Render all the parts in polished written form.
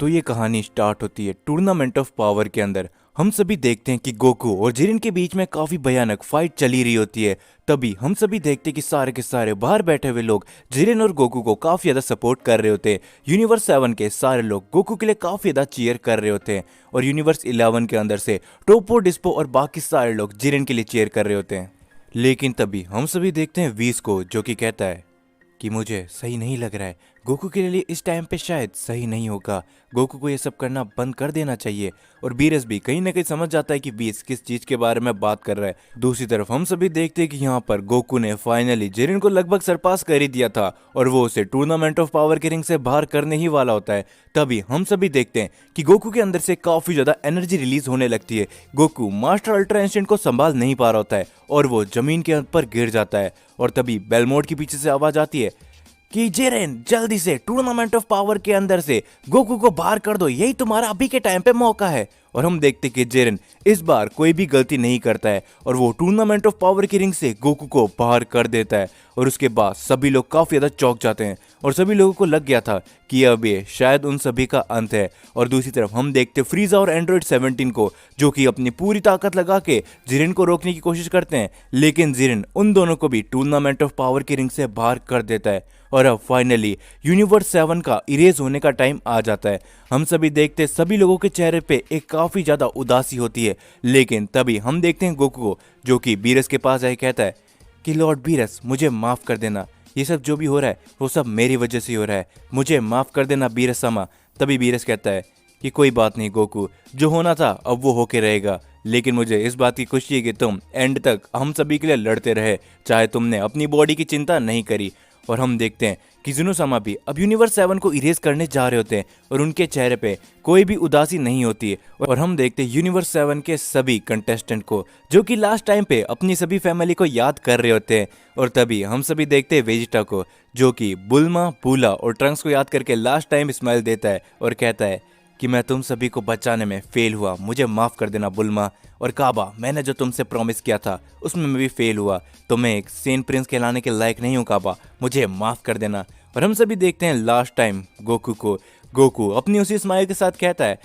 तो ये कहानी स्टार्ट होती है टूर्नामेंट ऑफ पावर के अंदर। हम सभी देखते हैं कि गोकू और जिरिन के बीच में काफी भयानक फाइट चली रही होती है। तभी हम सभी देखते हैं कि सारे के सारे बाहर बैठे हुए लोग जिरिन और गोकू को काफी ज्यादा सपोर्ट कर रहे होते हैं। यूनिवर्स 7 के सारे लोग गोकू के लिए काफी ज्यादा चीयर कर रहे होते हैं और यूनिवर्स 11 के अंदर से टोपो, डिस्पो और बाकी सारे लोग जिरिन के लिए चीयर कर रहे होते हैं। लेकिन तभी हम सभी देखते हैं वीस को, जो कि कहता है कि मुझे सही नहीं लग रहा है, गोकू के लिए इस टाइम पे शायद सही नहीं होगा, गोकू को ये सब करना बंद कर देना चाहिए। और बीरस भी कहीं ना कहीं समझ जाता है कि बीस किस चीज के बारे में बात कर रहा है। दूसरी तरफ हम सभी देखते हैं कि यहाँ पर गोकू ने फाइनली जिरिन को लगभग सरपास कर ही दिया था और वो उसे टूर्नामेंट ऑफ पावर के रिंग से बाहर करने ही वाला होता है। तभी हम सभी देखते हैं कि गोकू के अंदर से काफी ज्यादा एनर्जी रिलीज होने लगती है। गोकू मास्टर अल्ट्रा इंस्टेंट को संभाल नहीं पा रहा होता है और वो जमीन के ऊपर गिर जाता है। और तभी बेलमोड के पीछे से आवाज आती है कि जिरेन जल्दी से टूर्नामेंट ऑफ पावर के अंदर से गोकू को बाहर कर दो, यही तुम्हारा अभी के टाइम पे मौका है। और हम देखते कि जिरेन इस बार कोई भी गलती नहीं करता है और वो टूर्नामेंट ऑफ पावर की रिंग से गोकू को बाहर कर देता है। और उसके बाद सभी लोग काफी ज्यादा चौंक जाते हैं और सभी लोगों को लग गया था कि अब ये शायद उन सभी का अंत है। और दूसरी तरफ हम देखते फ्रीजा और एंड्रॉइड 17 को, जो कि अपनी पूरी ताकत लगा के जिरेन को रोकने की कोशिश करते हैं, लेकिन जिरेन उन दोनों को भी टूर्नामेंट ऑफ पावर की रिंग से बाहर कर देता है। और अब फाइनली यूनिवर्स 7 का इरेज होने का टाइम आ जाता है। हम सभी देखते सभी लोगों के चेहरे पे एक काफी ज्यादा उदासी होती है। लेकिन तभी हम देखते हैं गोकू को, जो कि बीरस के पास आए कहता है कि लॉर्ड बीरस, मुझे माफ कर देना, ये सब जो भी हो रहा है वो सब मेरी वजह से हो रहा है, मुझे माफ कर देना बीरस सामा। तभी बीरस कहता है कि कोई बात नहीं गोकू, जो होना था अब वो होके रहेगा, लेकिन मुझे इस बात की खुशी है कि तुम एंड तक हम सभी के लिए लड़ते रहे, चाहे तुमने अपनी बॉडी की चिंता नहीं करी। और हम देखते हैं कि जुनोसामा भी अब यूनिवर्स 7 को इरेज करने जा रहे होते हैं और उनके चेहरे पे कोई भी उदासी नहीं होती है। और हम देखते हैं यूनिवर्स 7 के सभी कंटेस्टेंट को, जो कि लास्ट टाइम पे अपनी सभी फैमिली को याद कर रहे होते हैं। और तभी हम सभी देखते हैं वेजिटा को, जो कि बुल्मा, बूला और ट्रंक्स को याद करके लास्ट टाइम स्माइल देता है और कहता है कि मैं तुम सभी को बचाने में फेल हुआ, मुझे माफ कर देना बुल्मा। और काबा, मैंने जो तुमसे प्रॉमिस किया था उसमें मैं भी फेल हुआ, तो मैं एक सेन प्रिंस कहलाने के लायक नहीं हूँ काबा, मुझे माफ कर देना। और हम सभी देखते हैं लास्ट टाइम गोकू को, गोकू अपनी उसी स्माइल के साथ कहता है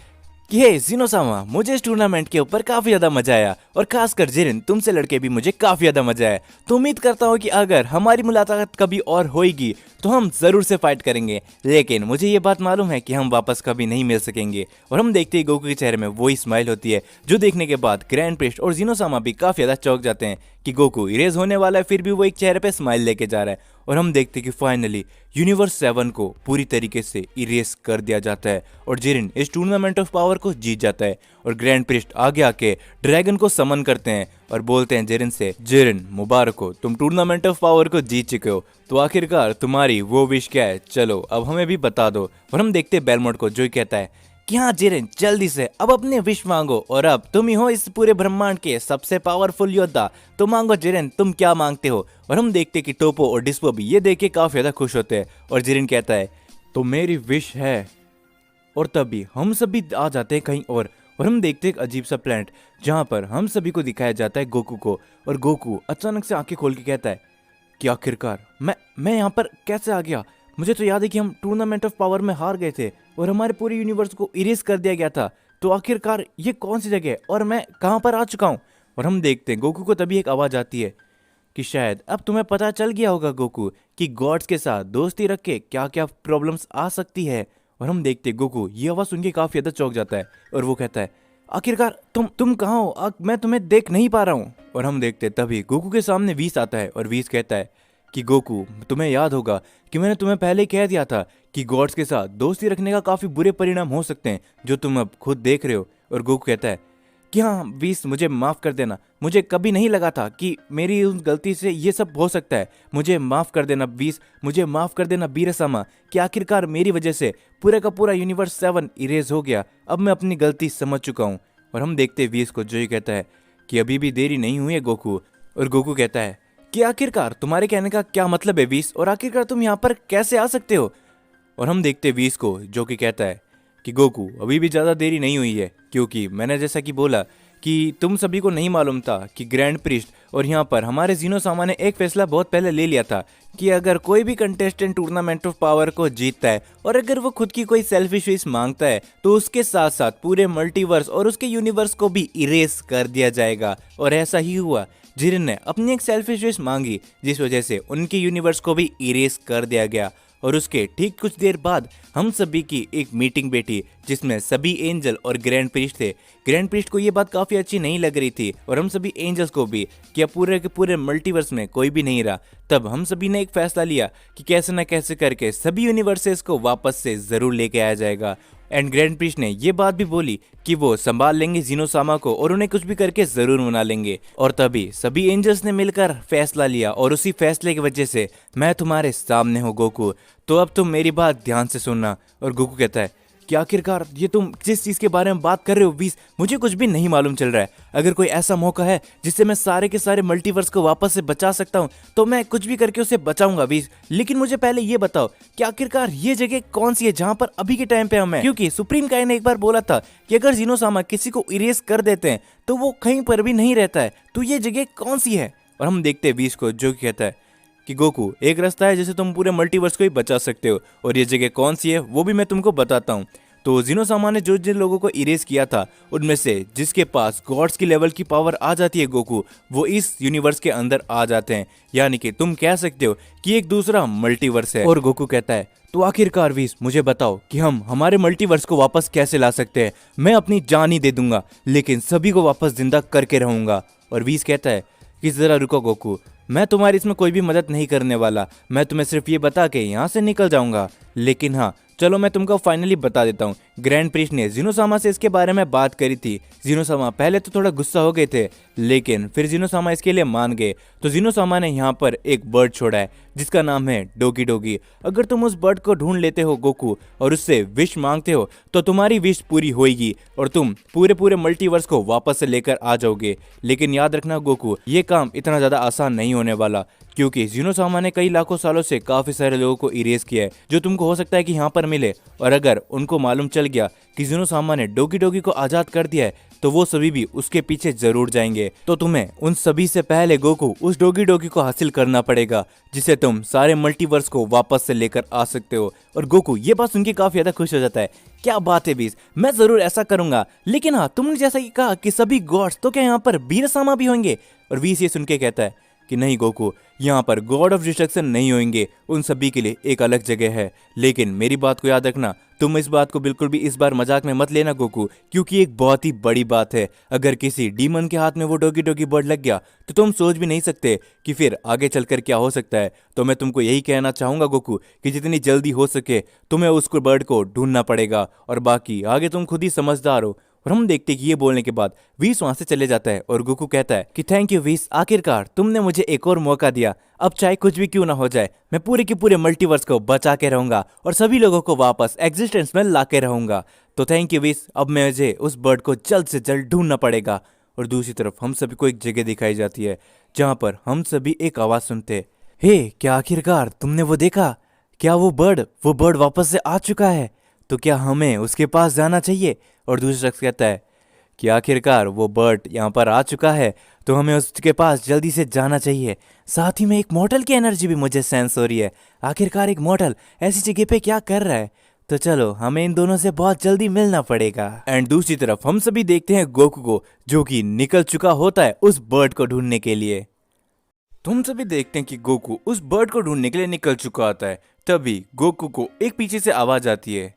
कि हे जिनोसामा, मुझे इस टूर्नामेंट के ऊपर काफी ज्यादा मजा आया और खासकर जिरिन तुमसे लड़के भी मुझे काफी ज्यादा मजा आया। तो उम्मीद करता हूँ कि अगर हमारी मुलाकात कभी और होगी तो हम जरूर से फाइट करेंगे, लेकिन मुझे ये बात मालूम है कि हम वापस कभी नहीं मिल सकेंगे। और हम देखते हैं गोकू के चेहरे में वही स्माइल होती है, जो देखने के बाद ग्रैंड प्रिस्ट और जिनोसामा भी काफी ज्यादा चौंक जाते हैं कि गोकू इरेज होने वाला है, फिर भी वो एक चेहरे पे स्माइल लेके जा रहा है। और हम देखते कि फाइनली यूनिवर्स 7 को पूरी तरीके से इरेज कर दिया जाता है और जिरिन इस टूर्नामेंट ऑफ पावर को जीत जाता है। और ग्रैंड प्रिस्ट आगे आके ड्रैगन को समन करते हैं और बोलते हैं जिरिन से, जिरिन मुबारक हो, तुम टूर्नामेंट ऑफ पावर को जीत चुके हो, तो आखिरकार तुम्हारी वो विश क्या है, चलो अब हमें भी बता दो। और हम देखते हैं बेलमोड को, जो ही कहता है कि हाँ जिरेन, जल्दी से अब अपने विश मांगो, और अब तुम ही हो इस पूरे ब्रह्मांड के सबसे पावरफुल योद्धा, तो मांगो जिरेन, तुम क्या मांगते हो। और हम देखते कि टोपो और डिस्पो भी ये देख के काफी ज्यादा खुश होते हैं और जिरेन कहता है तो मेरी विश है। और तभी हम सभी आ जाते हैं कहीं और हम देखते हैं एक अजीब सा प्लेनेट, जहाँ पर हम सभी को दिखाया जाता है गोकू को। और गोकू अचानक से आंखें खोल के कहता है कि आखिरकार मैं यहाँ पर कैसे आ गया, मुझे तो याद है कि हम टूर्नामेंट ऑफ पावर में हार गए थे और हमारे पूरे यूनिवर्स को इरेज कर दिया गया था, तो आखिरकार ये कौन सी जगह है और मैं कहाँ पर आ चुका हूँ। और हम देखते हैं गोकू को तभी एक आवाज़ आती है कि शायद अब तुम्हें पता चल गया होगा गोकू कि गॉड्स के साथ दोस्ती रख के क्या क्या प्रॉब्लम्स आ सकती है। और हम देखते हैं गोकू ये आवाज़ सुन के काफ़ी ज़्यादा चौंक जाता है और वो कहता है आखिरकार तुम कहाँ हो, मैं तुम्हें देख नहीं पा रहा हूँ। और हम देखते तभी गोकू के सामने वीस आता है और वीस कहता है कि गोकू, तुम्हें याद होगा कि मैंने तुम्हें पहले कह दिया था कि गॉड्स के साथ दोस्ती रखने का काफ़ी बुरे परिणाम हो सकते हैं, जो तुम अब खुद देख रहे हो। और गोकू कहता है कि हाँ वीस, मुझे माफ़ कर देना, मुझे कभी नहीं लगा था कि मेरी उस गलती से ये सब हो सकता है, मुझे माफ़ कर देना वीस, मुझे माफ़ कर देना बीरसामा, कि आखिरकार मेरी वजह से पूरा का पूरा यूनिवर्स 7 इरेज हो गया, अब मैं अपनी गलती समझ चुका हूँ। और हम देखते वीस को, जो ही कहता है कि अभी भी देरी नहीं हुई है गोकू। और गोकू कहता है कि आखिरकार तुम्हारे कहने का क्या मतलब है वीस, और आखिरकार तुम यहाँ पर कैसे आ सकते हो। और हम देखते वीस को, जो कि कहता है कि गोकू अभी भी ज़्यादा देरी नहीं हुई है, क्योंकि मैंने जैसा कि बोला कि तुम सभी को नहीं मालूम था कि ग्रैंड प्रिस्ट और यहाँ पर हमारे जीनोसामा ने एक फैसला बहुत पहले ले लिया था कि अगर कोई भी कंटेस्टेंट टूर्नामेंट ऑफ पावर को जीतता है और अगर वो खुद की कोई सेल्फिश विश मांगता है तो उसके साथ साथ पूरे मल्टीवर्स और उसके यूनिवर्स को भी इरेज कर दिया जाएगा। और ऐसा ही हुआ। जिरेन ने अपनी एक सेल्फिश विश मांगी जिस वजह से उनके यूनिवर्स को भी इरेज कर दिया गया। और उसके ठीक कुछ देर बाद हम सभी की एक मीटिंग बैठी जिसमें सभी एंजल और ग्रैंड प्रीस्ट थे। ग्रैंड प्रीस्ट को ये बात काफी अच्छी नहीं लग रही थी और हम सभी एंजल्स को भी कि अब पूरे के पूरे मल्टीवर्स में कोई भी नहीं रहा। तब हम सभी ने एक फैसला लिया कि कैसे न कैसे करके सभी यूनिवर्सेस को वापस से जरूर लेके आया जाएगा। एंड ग्रैंड प्रीस्ट ने ये बात भी बोली कि वो संभाल लेंगे जीनोसामा को और उन्हें कुछ भी करके जरूर मना लेंगे। और तभी सभी एंजल्स ने मिलकर फैसला लिया और उसी फैसले की वजह से मैं तुम्हारे सामने हूँ गोकू, तो अब तुम मेरी बात ध्यान से सुनना। और गोकू कहता है कि आखिरकार ये तुम जिस चीज के बारे में बात कर रहे हो बीस, मुझे कुछ भी नहीं मालूम चल रहा है। अगर कोई ऐसा मौका है जिससे मैं सारे के सारे मल्टीवर्स को वापस से बचा सकता हूँ तो मैं कुछ भी करके उसे बचाऊंगा बीस। लेकिन मुझे पहले ये बताओ कि आखिरकार ये जगह कौन सी है जहाँ पर अभी के टाइम पे हम हैं? क्योंकि सुप्रीम काई ने एक बार बोला था कि अगर जीनोसामा किसी को इरेज कर देते हैं तो वो कहीं पर भी नहीं रहता है, तो ये जगह कौन सी है? और हम देखते हैं बीस को जो कहता है कि गोकू एक रास्ता है जिसे तुम पूरे मल्टीवर्स को ही बचा सकते हो और ये जगह कौन सी है वो भी मैं तुमको बताता हूँ। तो जीनोसामा ने जो जिन लोगों को इरेज किया था उनमें से जिसके पास गॉड्स की लेवल की पावर आ जाती है गोकू, वो इस यूनिवर्स के अंदर आ जाते हैं। यानी कि तुम कह सकते हो कि एक दूसरा मल्टीवर्स है। और गोकू कहता है तो आखिरकार वीस मुझे बताओ कि हम हमारे मल्टीवर्स को वापस कैसे ला सकते हैं? मैं अपनी जान ही दे दूंगा लेकिन सभी को वापस जिंदा करके रहूंगा। और वीस कहता है कि जरा रुको गोकू, मैं तुम्हारी इसमें कोई भी मदद नहीं करने वाला, मैं तुम्हें सिर्फ ये बता के यहाँ से निकल जाऊंगा। लेकिन हाँ चलो मैं तुमको फाइनली बता देता हूँ। ग्रैंड प्रीस्ट ने जीनोसामा से इसके बारे में बात करी थी। जीनोसामा पहले तो थोड़ा गुस्सा हो गए थे लेकिन फिर जीनोसामा इसके लिए मान गए। तो जीनोसामा ने यहाँ पर एक बर्ड छोड़ा है जिसका नाम है डोगी डोगी। अगर तुम उस बर्ड को ढूंढ लेते हो गोकू और उससे विश मांगते हो तो तुम्हारी विश पूरी होगी और तुम पूरे पूरे मल्टीवर्स को वापस से लेकर आ जाओगे। लेकिन याद रखना गोकू, ये काम इतना ज्यादा आसान नहीं होने वाला क्योंकि जीनोसामा ने कई लाखों सालों से काफी सारे लोगों को इरेज किया है जो तुमको हो सकता है कि यहाँ पर मिले। और अगर उनको मालूम चल गया कि जीनोसामा ने डोगी डोगी को आजाद कर दिया है तो वो सभी भी उसके पीछे जरूर जाएंगे। तो तुम्हें उन सभी से पहले गोकू उस डोगी डोगी को हासिल करना पड़ेगा जिसे तुम सारे मल्टीवर्स को वापस से लेकर आ सकते हो। और गोकू ये बात सुन के काफी ज्यादा खुश हो जाता है। क्या बात है बीस, मैं जरूर ऐसा करूंगा। लेकिन हाँ तुमने जैसा कि कहा कि सभी गॉड्स, तो क्या यहाँ पर वीरसामा भी होंगे? और वीस ये सुन के कहता है कि नहीं गोकू, यहाँ पर गॉड ऑफ डिस्ट्रक्शन नहीं होंगे, उन सभी के लिए एक अलग जगह है। लेकिन मेरी बात को याद रखना, तुम इस बात को बिल्कुल भी इस बार मजाक में मत लेना गोकू, क्योंकि एक बहुत ही बड़ी बात है। अगर किसी डीमन के हाथ में वो डोगी डोगी बर्ड लग गया तो तुम सोच भी नहीं सकते कि फिर आगे चलकर क्या हो सकता है। तो मैं तुमको यही कहना चाहूंगा गोकू कि जितनी जल्दी हो सके तुम्हें उसको बर्ड को ढूंढना पड़ेगा और बाकी आगे तुम खुद ही समझदार हो। और हम देखते कि ये बोलने के बाद वीस वहां से चले जाता है और गोकू कहता है कि थैंक यू वीस, आखिरकार तुमने मुझे एक और मौका दिया। अब चाहे कुछ भी क्यों ना हो जाए मैं पूरे के पूरे मल्टीवर्स को बचा के रहूंगा और सभी लोगों को वापस एग्जिस्टेंस में ला के रहूंगा। तो थैंक यू वीस, अब मुझे उस बर्ड को जल्द से जल्द ढूंढना पड़ेगा। और दूसरी तरफ हम सभी को एक जगह दिखाई जाती है जहाँ पर हम सभी एक आवाज सुनते, हे क्या आखिरकार तुमने वो देखा? क्या वो बर्ड वापस से आ चुका है? तो क्या हमें उसके पास जाना चाहिए? और दूसरा शख्स कहता है कि आखिरकार वो बर्ड यहाँ पर आ चुका है तो हमें उसके पास जल्दी से जाना चाहिए। साथ ही में एक मॉडल की एनर्जी भी मुझे सेंस हो रही है। आखिरकार एक मॉडल ऐसी जगह पे क्या कर रहा है? तो चलो हमें इन दोनों से बहुत जल्दी मिलना पड़ेगा। एंड दूसरी तरफ हम सभी देखते हैं गोकू को जो कि निकल चुका होता है उस बर्ड को ढूंढने के लिए। तुम सभी देखते हैं कि गोकू उस बर्ड को ढूंढने के लिए निकल चुका होता है। तभी गोकू को एक पीछे से आवाज आती है,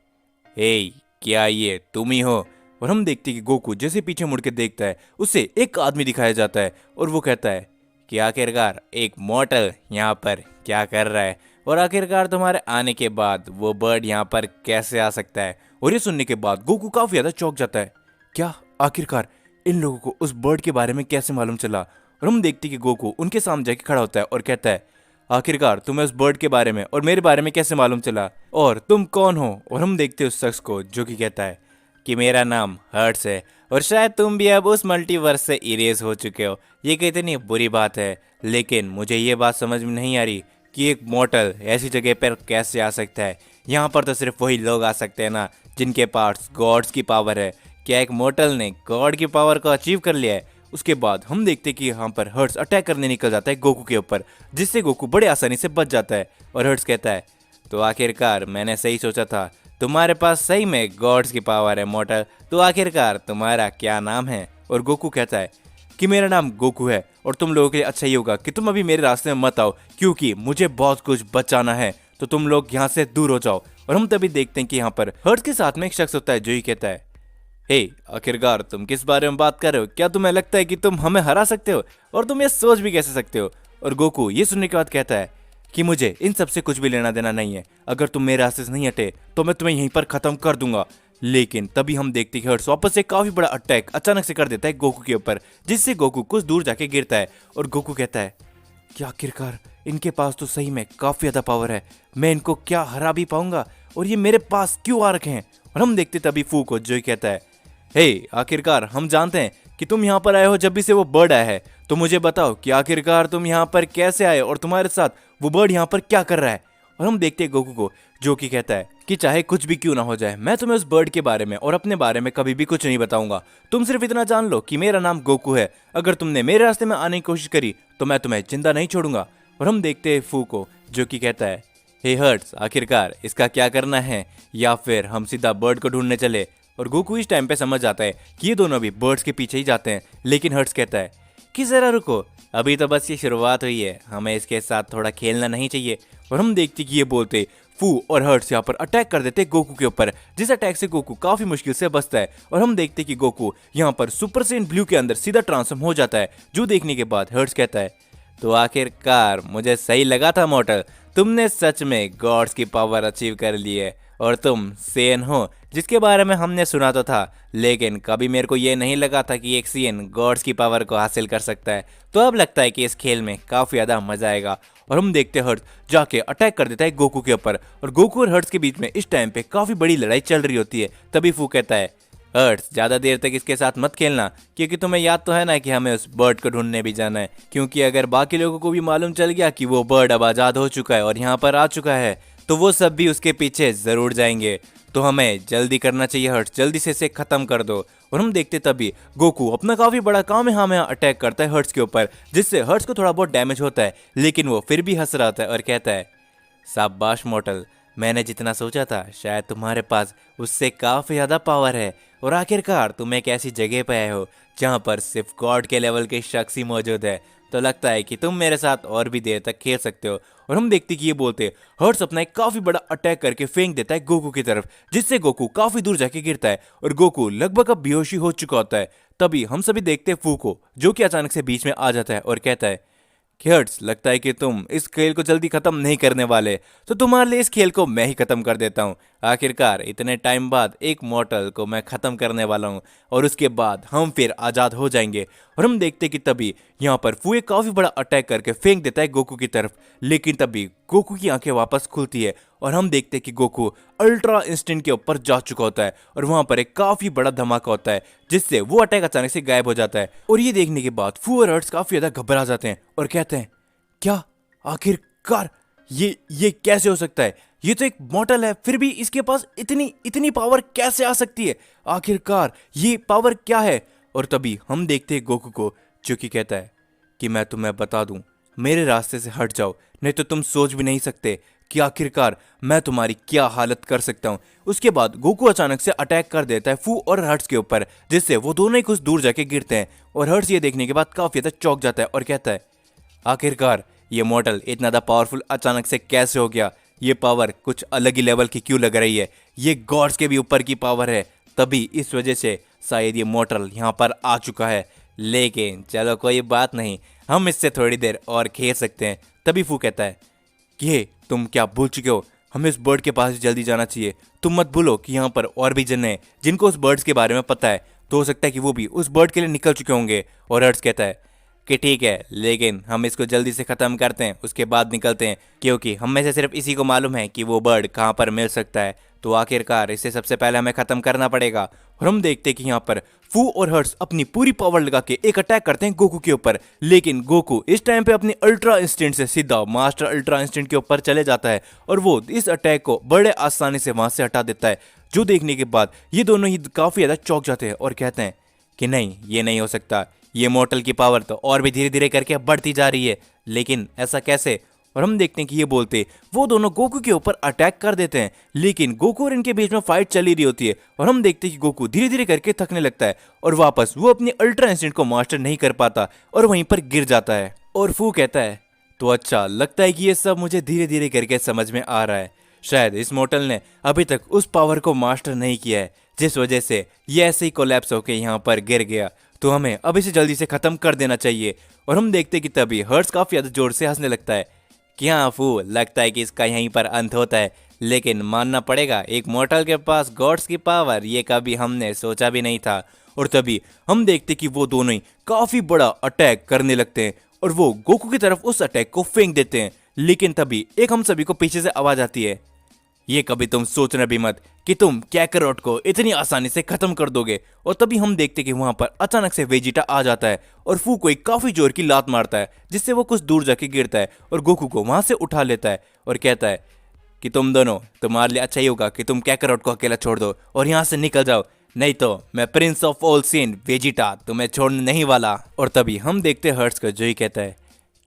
हे क्या ये तुम ही हो? और हम देखते हैं कि गोकू जैसे पीछे मुड़ के देखता है उसे एक आदमी दिखाया जाता है और वो कहता है कि आखिरकार एक मॉडल यहाँ पर क्या कर रहा है और आखिरकार तुम्हारे आने के बाद वो बर्ड यहाँ पर कैसे आ सकता है? और ये सुनने के बाद गोकू काफी ज्यादा चौंक जाता है। क्या आखिरकार इन लोगों को उस बर्ड के बारे में कैसे मालूम चला? और हम देखते हैं कि गोकू उनके सामने जाके खड़ा होता है और कहता है आखिरकार तुम्हें उस बर्ड के बारे में और मेरे बारे में कैसे मालूम चला और तुम कौन हो? और हम देखते हैं उस शख्स को जो कि कहता है कि मेरा नाम हर्ट्स है और शायद तुम भी अब उस मल्टीवर्स से इरेज हो चुके हो। ये कितनी बुरी बात है, लेकिन मुझे ये बात समझ में नहीं आ रही कि एक मॉर्टल ऐसी जगह पर कैसे आ सकता है। यहाँ पर तो सिर्फ वही लोग आ सकते हैं ना जिनके पास गॉड्स की पावर है। क्या एक मॉर्टल ने गॉड की पावर को अचीव कर लिया है। उसके बाद हम देखते कि यहाँ पर हर्ट्स अटैक करने निकल जाता है गोकू के ऊपर, जिससे गोकू बड़े आसानी से बच जाता है। और हर्ट्स कहता है तो आखिरकार मैंने सही सोचा था, तुम्हारे पास सही में गॉड्स की पावर है मॉर्टल, तो आखिरकार तुम्हारा क्या नाम है। और गोकू कहता है कि मेरा नाम गोकू है और तुम लोगों के लिए अच्छा ही होगा कि तुम अभी मेरे रास्ते में मत आओ, क्योंकि मुझे बहुत कुछ बचाना है, तो तुम लोग यहाँ से दूर हो जाओ। और हम तभी देखते हैं कि यहाँ पर हर्ट्स के साथ में एक शख्स होता है जो ही कहता है हे आखिरकार तुम किस बारे में बात कर रहे हो, क्या तुम्हें लगता है कि तुम हमें हरा सकते हो, और तुम ये सोच भी कैसे सकते हो। और गोकू ये सुनने के बाद कहता है कि मुझे इन सब से कुछ भी लेना देना नहीं है, अगर तुम मेरे रास्ते से नहीं हटे तो मैं तुम्हें यहीं पर खत्म कर दूंगा। लेकिन तभी हम देखते हैं कि हर्ट्स वापस से काफी बड़ा अटैक अचानक से कर देता है गोकू के ऊपर, जिससे गोकू कुछ दूर जाके गिरता है। और गोकू कहता है कि आखिरकार इनके पास तो सही में काफी ज्यादा पावर है, मैं इनको क्या हरा भी पाऊंगा, और ये मेरे पास क्यों आ रखे हैं। और हम देखते तभी फू को जो कहता है हे आखिरकार हम जानते हैं कि तुम यहाँ पर आए हो जब भी से वो बर्ड आया है, तो मुझे बताओ कि आखिरकार तुम यहाँ पर कैसे आए और तुम्हारे साथ वो बर्ड यहाँ पर क्या कर रहा है। और हम देखते हैं गोकू को जो कि कहता है कि चाहे कुछ भी क्यों ना हो जाए, मैं तुम्हें उस बर्ड के बारे में और अपने बारे में कभी भी कुछ नहीं बताऊंगा, तुम सिर्फ इतना जान लो कि मेरा नाम गोकू है, अगर तुमने मेरे रास्ते में आने की कोशिश करी तो मैं तुम्हें जिंदा नहीं छोड़ूंगा। और हम देखते हैं फू को जो कि कहता है हे हर्ट्स आखिरकार इसका क्या करना है, या फिर हम सीधा बर्ड को ढूंढने चले। और गोकू इस टाइम पे समझ जाता है कि ये दोनों भी बर्ड्स के पीछे ही जाते हैं, लेकिन हर्ट्स कहता है कि जरा रुको, अभी तो बस ये शुरुआत हुई है, हमें इसके साथ थोड़ा खेलना नहीं चाहिए। और हम देखते कि ये बोलते फू और हर्ट्स यहाँ पर अटैक कर देते गोकू के ऊपर, जिस अटैक से गोकू काफी मुश्किल से बचता है। और हम देखते कि गोकू यहाँ पर सुपर सेन ब्लू के अंदर सीधा ट्रांसफॉर्म हो जाता है, जो देखने के बाद हर्ट्स कहता है तो आखिरकार मुझे सही लगा था मॉर्टल, तुमने सच में गॉड्स की पावर अचीव कर ली है, और तुम सेन हो जिसके बारे में हमने सुना तो था, लेकिन कभी मेरे को ये नहीं लगा था कि एक सेन गॉड्स की पावर को हासिल कर सकता है। तो अब लगता है कि इस खेल में काफी ज्यादा मजा आएगा। और हम देखते हर्ट्स जाके अटैक कर देता है गोकू के ऊपर, और गोकू और हर्ट्स के बीच में इस टाइम पे काफी बड़ी लड़ाई चल रही होती है। तभी फू कहता है हर्ट्स ज्यादा देर तक इसके साथ मत खेलना, क्योंकि तुम्हें याद तो है ना कि हमें उस बर्ड को ढूंढने भी जाना है, क्योंकि अगर बाकी लोगों को भी मालूम चल गया कि वो बर्ड अब आजाद हो चुका है और यहाँ पर आ चुका है, तो वो सब भी उसके पीछे जरूर जाएंगे। तो हमें जल्दी करना चाहिए हर्ट्स, जल्दी से इसे खत्म कर दो। और हम देखते तभी गोकू अपना काफी बड़ा कामेहामेहा अटैक करता है हर्ट्स के ऊपर, जिससे हर्ट्स को थोड़ा बहुत डैमेज होता है, लेकिन वो फिर भी हंस रहा था और कहता है शाबाश मॉर्टल, मैंने जितना सोचा था शायद तुम्हारे पास उससे काफी ज्यादा पावर है, और आखिरकार तुम एक ऐसी जगह पे आए हो जहाँ पर सिर्फ गॉड के लेवल के शख्स ही मौजूद है, तो लगता है कि तुम मेरे साथ और भी देर तक खेल सकते हो। और हम देखते कि ये बोलते हर्ट्स अपना एक काफी बड़ा अटैक करके फेंक देता है गोकू की तरफ, जिससे गोकू काफी दूर जाके गिरता है और गोकू लगभग अब बेहोशी हो चुका होता है। तभी हम सभी देखते हैं फू को जो कि अचानक से बीच में आ जाता है और कहता है कि हर्ट्स लगता है कि तुम इस खेल को जल्दी खत्म नहीं करने वाले, तो तुम्हारे लिए इस खेल को मैं ही खत्म कर देता हूँ। आखिरकार इतने टाइम बाद एक मॉर्टल को मैं खत्म करने वाला हूँ, और उसके बाद हम फिर आजाद हो जाएंगे। और हम देखते कि तभी यहाँ पर फू एक काफी बड़ा अटैक करके फेंक देता है गोकू की तरफ, लेकिन तभी गोकू की आंखें वापस खुलती है और हम देखते कि गोकू अल्ट्रा इंस्टेंट के ऊपर जा चुका होता है, और वहां पर एक काफी बड़ा धमाका होता है, जिससे वो अटैक अचानक से गायब हो जाता है। और ये देखने के बाद फू और हर्ट्स काफी ज्यादा घबरा जाते हैं और कहते हैं क्या आखिरकार ये कैसे हो सकता है, ये तो एक मॉर्टल है, फिर भी इसके पास इतनी इतनी पावर कैसे आ सकती है, आखिरकार ये पावर क्या है। और तभी हम देखते हैं गोकू को जो कि कहता है कि मैं तुम्हें बता दूं, मेरे रास्ते से हट जाओ, नहीं तो तुम सोच भी नहीं सकते कि आखिरकार मैं तुम्हारी क्या हालत कर सकता हूं। उसके बाद गोकू अचानक से अटैक कर देता है फू और हर्ट्स के ऊपर, जिससे वो दोनों ही कुछ दूर जाके गिरते हैं। और हर्ट्स ये देखने के बाद काफी ज्यादा चौंक जाता है और कहता है आखिरकार ये मॉडल इतना ज्यादा पावरफुल अचानक से कैसे हो गया, ये पावर कुछ अलग ही लेवल की क्यों लग रही है, ये गॉड्स के भी ऊपर की पावर है, तभी इस वजह से शायद ये मॉडल यहाँ पर आ चुका है। लेकिन चलो कोई बात नहीं, हम इससे थोड़ी देर और खेल सकते हैं। तभी फू कहता है कि तुम क्या भूल चुके हो, हमें उस बर्ड के पास जल्दी जाना चाहिए, तुम मत भूलो कि यहाँ पर और भी जन हैं जिनको उस बर्ड्स के बारे में पता है, तो हो सकता है कि वो भी उस बर्ड के लिए निकल चुके होंगे। और हर्ट्स कहता है कि ठीक है, लेकिन हम इसको जल्दी से ख़त्म करते हैं, उसके बाद निकलते हैं, क्योंकि हम में से सिर्फ इसी को मालूम है कि वो बर्ड कहाँ पर मिल सकता है, तो आखिरकार इसे सबसे पहले हमें ख़त्म करना पड़ेगा। और हम देखते हैं कि यहाँ पर फू और हर्ट्स अपनी पूरी पावर लगा के एक अटैक करते हैं गोकू के ऊपर, लेकिन गोकू इस टाइम पे अपनी अल्ट्रा इंस्टेंट से सीधा मास्टर अल्ट्रा इंस्टेंट के ऊपर चले जाता है और वो इस अटैक को बड़े आसानी से वहां से हटा देता है, जो देखने के बाद ये दोनों ही काफी ज्यादा चौंक जाते हैं और कहते हैं कि नहीं, ये नहीं हो सकता, ये मॉर्टल की पावर तो और भी धीरे धीरे करके बढ़ती जा रही है, लेकिन ऐसा कैसे। और हम देखते हैं कि ये बोलते वो दोनों गोकू के ऊपर अटैक कर देते हैं, लेकिन गोकू और इनके बीच में फाइट चली रही होती है और हम देखते हैं कि गोकू धीरे धीरे करके थकने लगता है और वापस वो अपनी अल्ट्रा इंस्टेंट को मास्टर नहीं कर पाता और वहीं पर गिर जाता है। और फू कहता है तो अच्छा, लगता है कि ये सब मुझे धीरे धीरे करके समझ में आ रहा है, शायद इस मॉर्टल ने अभी तक उस पावर को मास्टर नहीं किया है, जिस वजह से ये ऐसे ही कोलैप्स होकर यहाँ पर गिर गया, तो हमें अब इसे जल्दी से खत्म कर देना चाहिए। और हम देखते हैं कि तभी हर्ट्स काफी ज्यादा जोर से हंसने लगता है कि हाँ फू, लगता है कि इसका यहीं पर अंत होता है, लेकिन मानना पड़ेगा एक मॉर्टल के पास गॉड्स की पावर, ये कभी हमने सोचा भी नहीं था। और तभी हम देखते कि वो दोनों ही काफी बड़ा अटैक करने लगते हैं और वो गोकू की तरफ उस अटैक को फेंक देते हैं, लेकिन तभी एक हम सभी को पीछे से आवाज आती है, ये कभी तुम सोचना भी मत कि तुम कैकरोट को इतनी आसानी से खत्म कर दोगे। और तभी हम देखते कि वहां पर अचानक से वेजिटा आ जाता है और फू को एक काफी जोर की लात मारता है, जिससे वो कुछ दूर जाके गिरता है और गोकू को वहां से उठा लेता है और कहता है कि तुम दोनों, तुम्हारे लिए अच्छा ही होगा कि तुम कैकरोट को अकेला छोड़ दो और यहाँ से निकल जाओ, नहीं तो मैं Prince of all scene Vegeta तुम्हें छोड़ने नहीं वाला। और तभी हम देखते हर्ट्स को, जो ही कहता है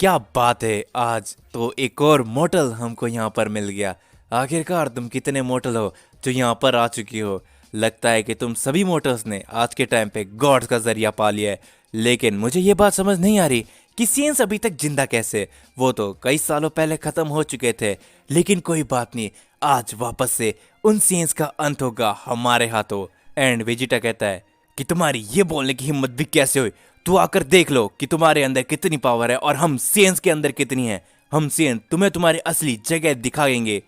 क्या बात है, आज तो एक और मॉर्टल हमको यहाँ पर मिल गया, आखिरकार तुम कितने मॉर्टल हो जो यहाँ पर आ चुकी हो। लगता है कि तुम सभी मॉर्टल्स ने आज के टाइम पे गॉड्स का जरिया पा लिया है, लेकिन मुझे ये बात समझ नहीं आ रही कि सियंस अभी तक जिंदा कैसे, वो तो कई सालों पहले खत्म हो चुके थे, लेकिन कोई बात नहीं, आज वापस से उन सियंस का अंत होगा हमारे हाथों। एंड वेजिटा कहता है कि तुम्हारी ये बोलने की हिम्मत भी कैसे हुई, तू आकर देख लो कि तुम्हारे अंदर कितनी पावर है और हम सियंस के अंदर कितनी है, हम सियंस तुम्हें तुम्हारी असली जगह दिखाएंगे।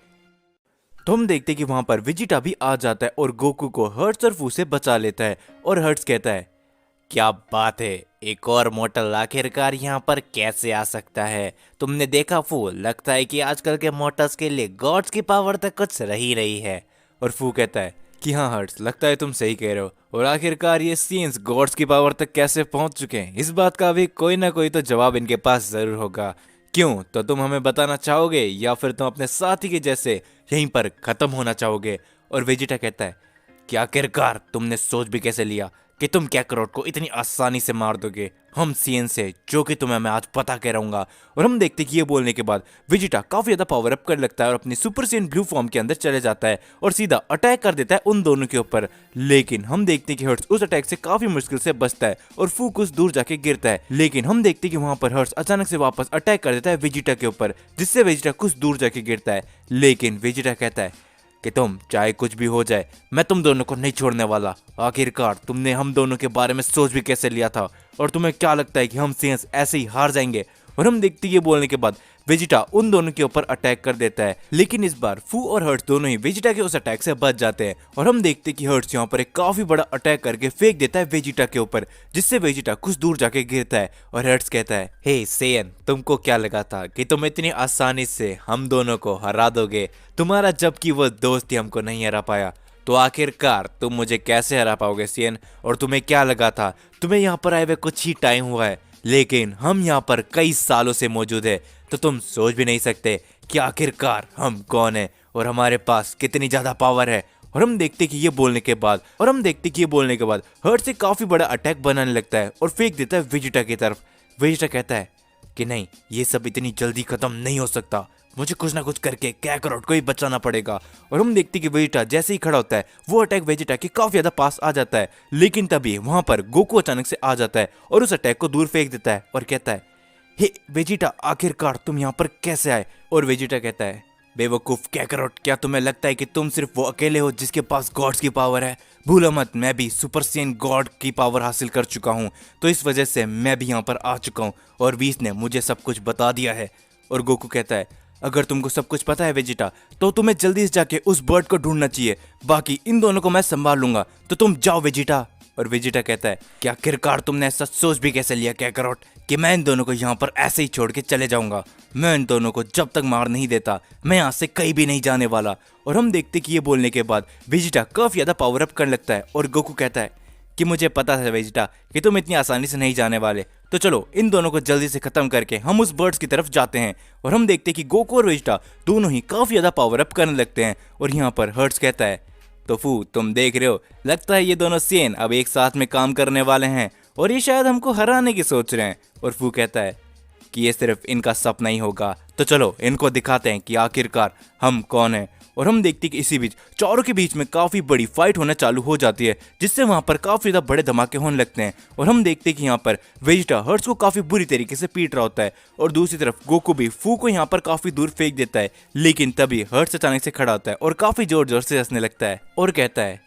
तो हम देखते कि वहां पर वेजिटा भी आ जाता है और गोकू को हर्ट्स और फू से बचा लेता है। और हर्ट्स कहता है क्या बात है, एक और मॉर्टल आखिरकार यहाँ पर कैसे आ सकता है। तुमने देखा फू, लगता है कि आजकल के मॉर्टल्स के लिए गॉड्स की पावर तक कुछ रही रही है। और फू कहता है कि हाँ हर्ट्स, लगता है तुम सही कह रहे हो, और आखिरकार ये सीन्स गॉड्स की पावर तक कैसे पहुंच चुके हैं, इस बात का भी कोई ना कोई तो जवाब इनके पास जरूर होगा। क्यों, तो तुम हमें बताना चाहोगे या फिर तुम अपने साथी के जैसे यहीं पर खत्म होना चाहोगे। और वेजिटा कहता है कि आखिरकार तुमने सोच भी कैसे लिया कि तुम कैकरोट को इतनी आसानी से मार दोगे, हम सीएन से, जो कि तुम्हें मैं आज पता कह रहूंगा। और हम देखते कि ये बोलने के बाद वेजिटा काफी ज्यादा पावर अप कर लगता है और अपनी सुपर सीएन ब्लू फॉर्म के अंदर चले जाता है और सीधा अटैक कर देता है उन दोनों के ऊपर। लेकिन हम देखते हैं कि हर्ट्स उस अटैक से काफी मुश्किल से बचता है और फू कुछ दूर जाके गिरता है। लेकिन हम देखते हैं कि वहां पर हर्ट्स अचानक से वापस अटैक कर देता है वेजिटा के ऊपर, जिससे वेजिटा कुछ दूर जाके गिरता है। लेकिन वेजिटा कहता है कि तुम चाहे कुछ भी हो जाए, मैं तुम दोनों को नहीं छोड़ने वाला। आखिरकार तुमने हम दोनों के बारे में सोच भी कैसे लिया था, और तुम्हें क्या लगता है कि हम सीएंस ऐसे ही हार जाएंगे। और हम देखते ये बोलने के बाद वेजिटा उन दोनों के ऊपर अटैक कर देता है। लेकिन इस बार फू और हर्ट्स दोनों ही वेजिटा के उस अटैक से बच जाते हैं। और हम देखते कि हर्ट्स यहाँ पर एक काफी बड़ा अटैक करके फेंक देता है वेजिटा के ऊपर, जिससे वेजिटा कुछ दूर जाके गिरता है। और हर्ट्स कहता है, हे सेयन, तुमको क्या लगा था कि तुम इतनी आसानी से हम दोनों को हरा दोगे? तुम्हारा जबकि वो दोस्त ही हमको नहीं हरा पाया, तो आखिरकार तुम मुझे कैसे हरा पाओगे सियन? और तुम्हें क्या लगा था, तुम्हें यहाँ पर आए हुए कुछ ही टाइम हुआ है, लेकिन हम यहाँ पर कई सालों से मौजूद है, तो तुम सोच भी नहीं सकते कि आखिरकार हम कौन है और हमारे पास कितनी ज्यादा पावर है। और हम देखते कि ये बोलने के बाद हर्ट्स से काफी बड़ा अटैक बनाने लगता है और फेंक देता है वेजिटा की तरफ। वेजिटा कहता है कि नहीं, ये सब इतनी जल्दी खत्म नहीं हो सकता, मुझे कुछ ना कुछ करके कैकरोट को ही बचाना पड़ेगा। और हम देखते कि वेजिटा जैसे ही खड़ा होता है, वो अटैक वेजिटा के काफी ज्यादा पास आ जाता है। लेकिन तभी वहां पर गोकू अचानक से आ जाता है और उस अटैक को दूर फेंक देता है और कहता है, हे वेजिटा, आखिरकार तुम यहाँ पर कैसे आए? और वेजिटा कहता है, बेवकूफ कैकरोट, क्या तुम्हें लगता है कि तुम सिर्फ वो अकेले हो जिसके पास गॉड्स की पावर है? भूलो मत, मैं भी सुपर सेन गॉड की पावर हासिल कर चुका हूँ, तो इस वजह से मैं भी यहाँ पर आ चुका हूँ और वीस ने मुझे सब कुछ बता दिया है। और गोकू कहता है, अगर तुमको सब कुछ पता है वेजिटा, तो तुम्हें जल्दी से जाके उस बर्ड को ढूंढना चाहिए, बाकी इन दोनों को मैं संभाल लूंगा, तो तुम जाओ वेजिटा। और वेजिटा कहता है कि आखिरकार तुमने ऐसा सोच भी कैसे लिया कैकरोट कि मैं इन दोनों को यहाँ पर ऐसे ही छोड़ के चले जाऊंगा? मैं इन दोनों को जब तक मार नहीं देता, मैं यहाँ से कहीं भी नहीं जाने वाला। और हम देखते कि ये बोलने के बाद वेजिटा काफी ज्यादा पावर अप करने लगता है और गोकू कहता है कि मुझे पता था वेजिटा कि तुम इतनी आसानी से नहीं जाने वाले, तो चलो इन दोनों को जल्दी से खत्म करके हम उस बर्ड्स की तरफ जाते हैं। और हम देखते कि गोकू और वेजिटा दोनों ही काफी ज्यादा पावर अप करने लगते हैं। और यहाँ पर हर्ट्स कहता है तो फू तुम देख रहे हो, लगता है ये दोनों सेन अब एक साथ में काम करने वाले हैं और ये शायद हमको हराने की सोच रहे हैं। और फू कहता है कि ये सिर्फ इनका सपना ही होगा, तो चलो इनको दिखाते हैं कि आखिरकार हम कौन हैं। और हम देखते हैं कि इसी बीच चारों के बीच में काफी बड़ी फाइट होना चालू हो जाती है, जिससे वहां पर काफी ज्यादा बड़े धमाके होने लगते हैं। और हम देखते हैं कि यहाँ पर वेजिटा हर्ट्स को काफी बुरी तरीके से पीट रहा होता है और दूसरी तरफ गोकू भी फू को यहाँ पर काफी दूर फेंक देता है। लेकिन तभी हर्ट्स अचानक से खड़ा होता है और काफी जोर जोर से हंसने लगता है और कहता है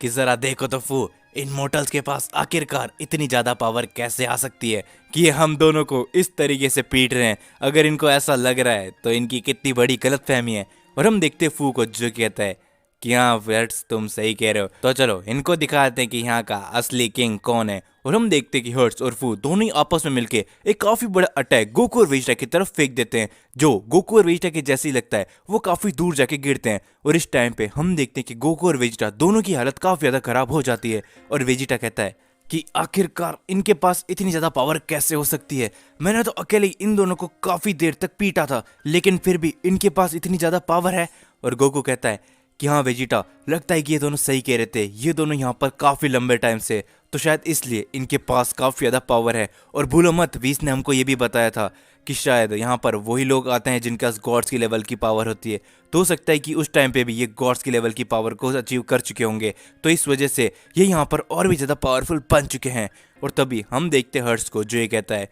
कि जरा देखो तो फू, इन मोटल्स के पास आखिरकार इतनी ज्यादा पावर कैसे आ सकती है कि ये हम दोनों को इस तरीके से पीट रहे हैं। अगर इनको ऐसा लग रहा है तो इनकी कितनी बड़ी गलतफहमी है। और हम देखते फू को जो कहता है कि हाँ वेट्स तुम सही कह रहे हो, तो चलो इनको दिखाते हैं कि यहाँ का असली किंग कौन है। और हम देखते हैं कि हर्ट्स और फू दोनों ही आपस में मिलके एक काफी बड़ा अटैक गोकू और वेजिटा की तरफ फेंक देते हैं, जो गोकू और वेजिटा के जैसे ही लगता है वो काफी दूर जाके गिरते हैं। और इस टाइम पे हम देखते हैं कि गोकू और वेजिटा दोनों की हालत काफी ज्यादा खराब हो जाती है। और वेजिटा कहता है कि आखिरकार इनके पास इतनी ज्यादा पावर कैसे हो सकती है। मैंने तो अकेले इन दोनों को काफी देर तक पीटा था, लेकिन फिर भी इनके पास इतनी ज्यादा पावर है। और गोकू कहता है कि हाँ वेजिटा, लगता है कि ये दोनों सही कह रहे थे, ये दोनों यहाँ पर काफी लंबे टाइम से, तो शायद इसलिए इनके पास काफी ज्यादा पावर है। और भूलो मत, वीस ने हमको ये भी बताया था कि शायद यहाँ पर वही लोग आते हैं जिनके पास गॉड्स की लेवल की पावर होती है, तो हो सकता है कि उस टाइम पे भी ये गॉड्स की लेवल की पावर को अचीव कर चुके होंगे, तो इस वजह से ये यहाँ पर और भी ज़्यादा पावरफुल बन चुके हैं। और तभी हम देखते हर्ट्स को, जो ये कहता है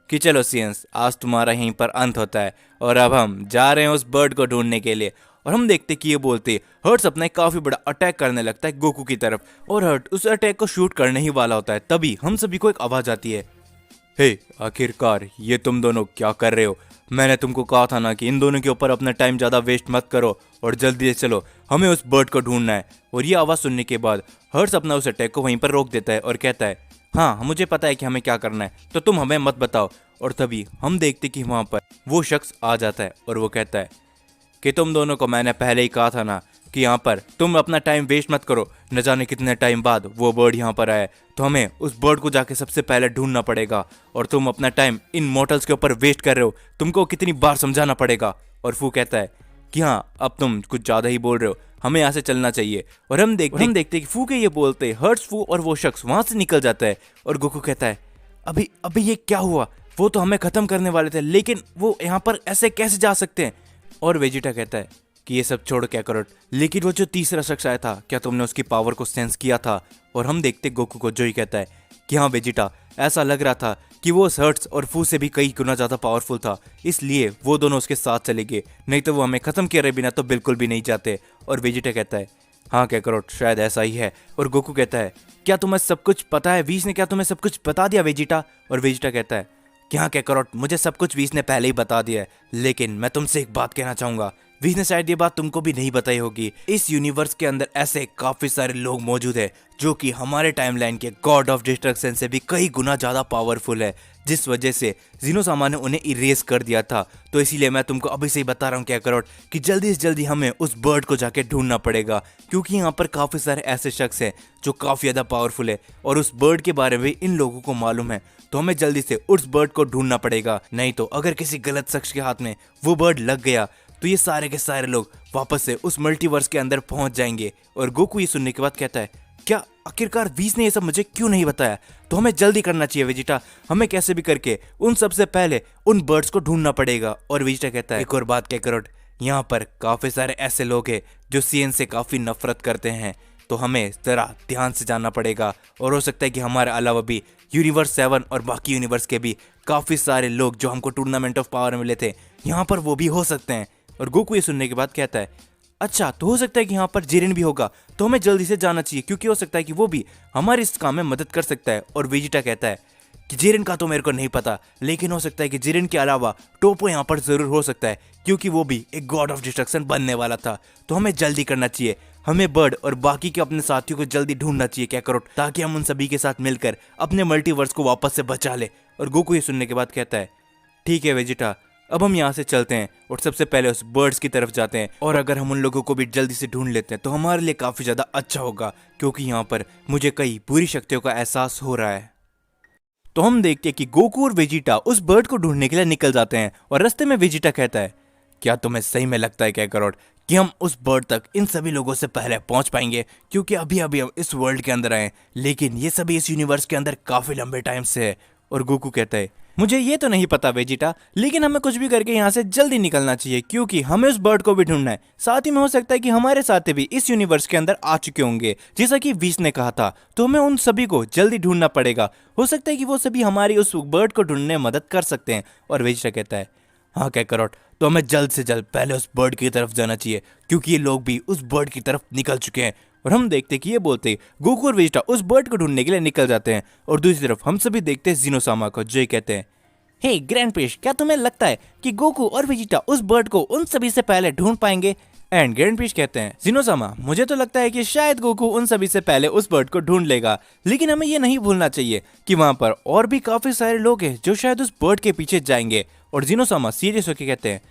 कि चलो सियंस, आज तुम्हारा यहीं पर अंत होता है और अब हम जा रहे हैं उस बर्ड को ढूंढने के लिए। और हम देखते कि ये बोलते हर्ट्स अपना एक काफी बड़ा अटैक करने लगता है गोकू की तरफ, और हर्ट उस अटैक को शूट करने ही वाला होता है। तभी हम सभी को एक आवाज आती है, हे आखिरकार ये तुम दोनों क्या कर रहे हो? मैंने तुमको कहा था ना कि इन दोनों के ऊपर अपना टाइम ज़्यादा वेस्ट मत करो और जल्दी से चलो, हमें उस बर्ड को ढूंढना है। और ये आवाज़ सुनने के बाद हर्ट्स अपना उस अटैक को वहीं पर रोक देता है और कहता है हाँ मुझे पता है कि हमें क्या करना है, तो तुम हमें मत बताओ। और तभी हम देखते कि वहाँ पर वो शख्स आ जाता है और वो कहता है कि तुम दोनों को मैंने पहले ही कहा था ना कि यहाँ पर तुम अपना टाइम वेस्ट मत करो। न जाने कितने टाइम बाद वो बर्ड यहाँ पर आए, तो हमें उस बर्ड को जाके सबसे पहले ढूंढना पड़ेगा। और तुम अपना टाइम इन मॉडल्स के ऊपर वेस्ट कर रहे हो, तुमको कितनी बार समझाना पड़ेगा। और फू कहता है कि हाँ अब तुम कुछ ज़्यादा ही बोल रहे हो, हमें यहाँ से चलना चाहिए। और हम देखते कि फू के ये बोलते हर्ट्स, फू और वो शख्स वहाँ से निकल जाता है। और गोकू कहता है अभी अभी ये क्या हुआ? वो तो हमें ख़त्म करने वाले थे, लेकिन वो यहाँ पर ऐसे कैसे जा सकते हैं? और वेजिटा कहता है कि ये सब छोड़ क्या करो, लेकिन वो जो तीसरा शख्स आया था, क्या तुमने उसकी पावर को सेंस किया था? और हम देखते गोकू को, जो ही कहता है कि हाँ वेजिटा, ऐसा लग रहा था कि वो हर्ट्स और फू से भी कई गुना ज़्यादा पावरफुल था, इसलिए वो दोनों उसके साथ चले गए, नहीं तो वो हमें ख़त्म किए बिना तो बिल्कुल भी नहीं जाते। और वेजिटा कहता है हाँ क्या करो, शायद ऐसा ही है। और गोकू कहता है क्या तुम्हें सब कुछ पता है? वीस ने क्या तुम्हें सब कुछ बता दिया वेजिटा? और वेजिटा कहता है कि हाँ कैकरोट, मुझे सब कुछ वीस ने पहले ही बता दिया है, लेकिन मैं तुमसे एक बात कहना चाहूंगा। वीस ने शायद ये बात तुमको भी नहीं बताई होगी, इस यूनिवर्स के अंदर ऐसे काफी सारे लोग मौजूद है जो कि हमारे टाइमलाइन के गॉड ऑफ डिस्ट्रक्शन से भी कई गुना ज्यादा पावरफुल है, जिस वजह से जीनोसामा ने उन्हें इरेज कर दिया था। तो इसीलिए मैं तुमको अभी से ही बता रहा हूँ कैकरोट कि जल्दी से जल्दी हमें उस बर्ड को जाके ढूंढना पड़ेगा, क्योंकि यहाँ पर काफी सारे ऐसे शख्स हैं जो काफी ज्यादा पावरफुल है और उस बर्ड के बारे में इन लोगों को मालूम है। तो हमें जल्दी से उस बर्ड को ढूंढना पड़ेगा, नहीं तो अगर किसी गलत शख्स के हाथ में वो बर्ड लग गया तो ये सारे के सारे लोग वापस से उस मल्टीवर्स के अंदर पहुंच जाएंगे। और गोकू ये सुनने के बाद कहता है क्या आखिरकार वीस ने ये सब मुझे क्यों नहीं बताया? तो हमें जल्दी करना चाहिए वेजिटा, हमें कैसे भी करके उन सबसे पहले उन बर्ड्स को ढूंढना पड़ेगा। और वेजिटा कहता है एक और बात कैकरोट, यहाँ पर काफी सारे ऐसे लोग हैं जो सीएन से काफी नफरत करते हैं, तो हमें जरा ध्यान से जानना पड़ेगा। और हो सकता है कि हमारे अलावा भी यूनिवर्स 7 और बाकी यूनिवर्स के भी काफी सारे लोग जो हमको टूर्नामेंट ऑफ पावर में मिले थे, यहाँ पर वो भी हो सकते हैं। और गोकू ये सुनने के बाद कहता है अच्छा, तो हो सकता है कि यहाँ पर जिरेन भी होगा, तो हमें जल्दी से जाना चाहिए, क्योंकि हो सकता है कि वो भी हमारे इस काम में मदद कर सकता है। और वेजिटा कहता है कि जिरेन का तो मेरे को नहीं पता, लेकिन हो सकता है कि जिरेन के अलावा टोपो यहाँ पर जरूर हो सकता है, क्योंकि वो भी एक गॉड ऑफ डिस्ट्रक्शन बनने वाला था। तो हमें जल्दी करना चाहिए, हमें बर्ड और बाकी के अपने साथियों को जल्दी ढूंढना चाहिए कैकरोट, ताकि हम उन सभी के साथ मिलकर अपने मल्टीवर्स को वापस से बचा ले। और गोकू ये सुनने के बाद कहता है ठीक है वेजिटा, अब हम यहाँ से चलते हैं और सबसे पहले उस बर्ड्स की तरफ जाते हैं, और अगर हम उन लोगों को भी जल्दी से ढूंढ लेते हैं तो हमारे लिए काफी ज्यादा अच्छा होगा, क्योंकि यहाँ पर मुझे कई बुरी शक्तियों का एहसास हो रहा है। तो हम देखते हैं कि गोकू और वेजिटा उस बर्ड को ढूंढने के लिए निकल जाते हैं, और रास्ते में वेजिटा कहता है क्या तुम्हें सही में लगता है क्या करोड़ कि हम उस बर्ड तक इन सभी लोगों से पहले पहुंच पाएंगे? क्योंकि अभी अभी हम इस वर्ल्ड के अंदर आए, लेकिन ये सभी इस यूनिवर्स के अंदर काफी लंबे टाइम से है। और गोकू कहता है, मुझे ये तो नहीं पता वेजिटा, लेकिन हमें कुछ भी करके यहाँ से जल्दी निकलना चाहिए, क्योंकि हमें उस बर्ड को भी ढूंढना है। साथ ही में हो सकता है कि हमारे साथी भी इस यूनिवर्स के अंदर आ चुके होंगे, जैसा कि विश ने कहा था। तो हमें उन सभी को जल्दी ढूंढना पड़ेगा। हो सकता है कि वो सभी हमारी उस बर्ड को ढूंढने में मदद कर सकते हैं। और वेजिटा कहता है, हाँ कैकरोट, तो हमें जल्द से जल्द पहले उस बर्ड की तरफ जाना चाहिए, क्योंकि ये लोग भी उस बर्ड की तरफ निकल चुके हैं। और हम देखते कि ये बोलते गोकू और वेजिटा उस बर्ड को ढूंढने के लिए निकल जाते हैं। और दूसरी तरफ हम सभी देखते हैं जिनोसामा को, जो ये कहते हैं, हे ग्रैंडपेश, क्या तुम्हें लगता है कि गोकू और वेजिटा उस बर्ड को उन सभी से पहले ढूंढ पाएंगे? एंड ग्रैंडपेश कहते हैं, जिनोसामा, मुझे तो लगता है कि शायद गोकू उन सभी से पहले उस बर्ड को ढूंढ लेगा, लेकिन हमें ये नहीं भूलना चाहिए कि वहां पर और भी काफी सारे लोग हैं जो शायद उस बर्ड के पीछे जाएंगे। और जिनोसामा सीरियस होकर कहते हैं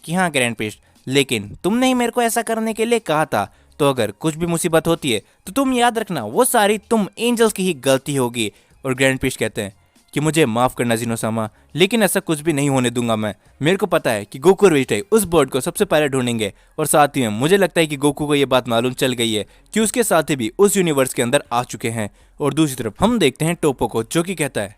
कि हाँ ग्रैंडपेश, लेकिन तुमने ही मेरे को ऐसा करने के लिए कहा था, तो अगर कुछ भी मुसीबत होती है तो तुम याद रखना वो सारी तुम एंजल्स की ही गलती होगी। और ग्रैंडपेश कहते हैं कि मुझे माफ करना जिनोसामा, लेकिन ऐसा कुछ भी नहीं होने दूंगा मैं। मेरे को पता है कि गोकू और वेजिटा उस बर्ड को सबसे पहले ढूंढेंगे। और साथ ही में मुझे लगता है कि गोकू को ये बात मालूम चल गई है कि उसके साथी भी उस यूनिवर्स के अंदर आ चुके हैं। और दूसरी तरफ हम देखते हैं टोपो को, जो कि कहता है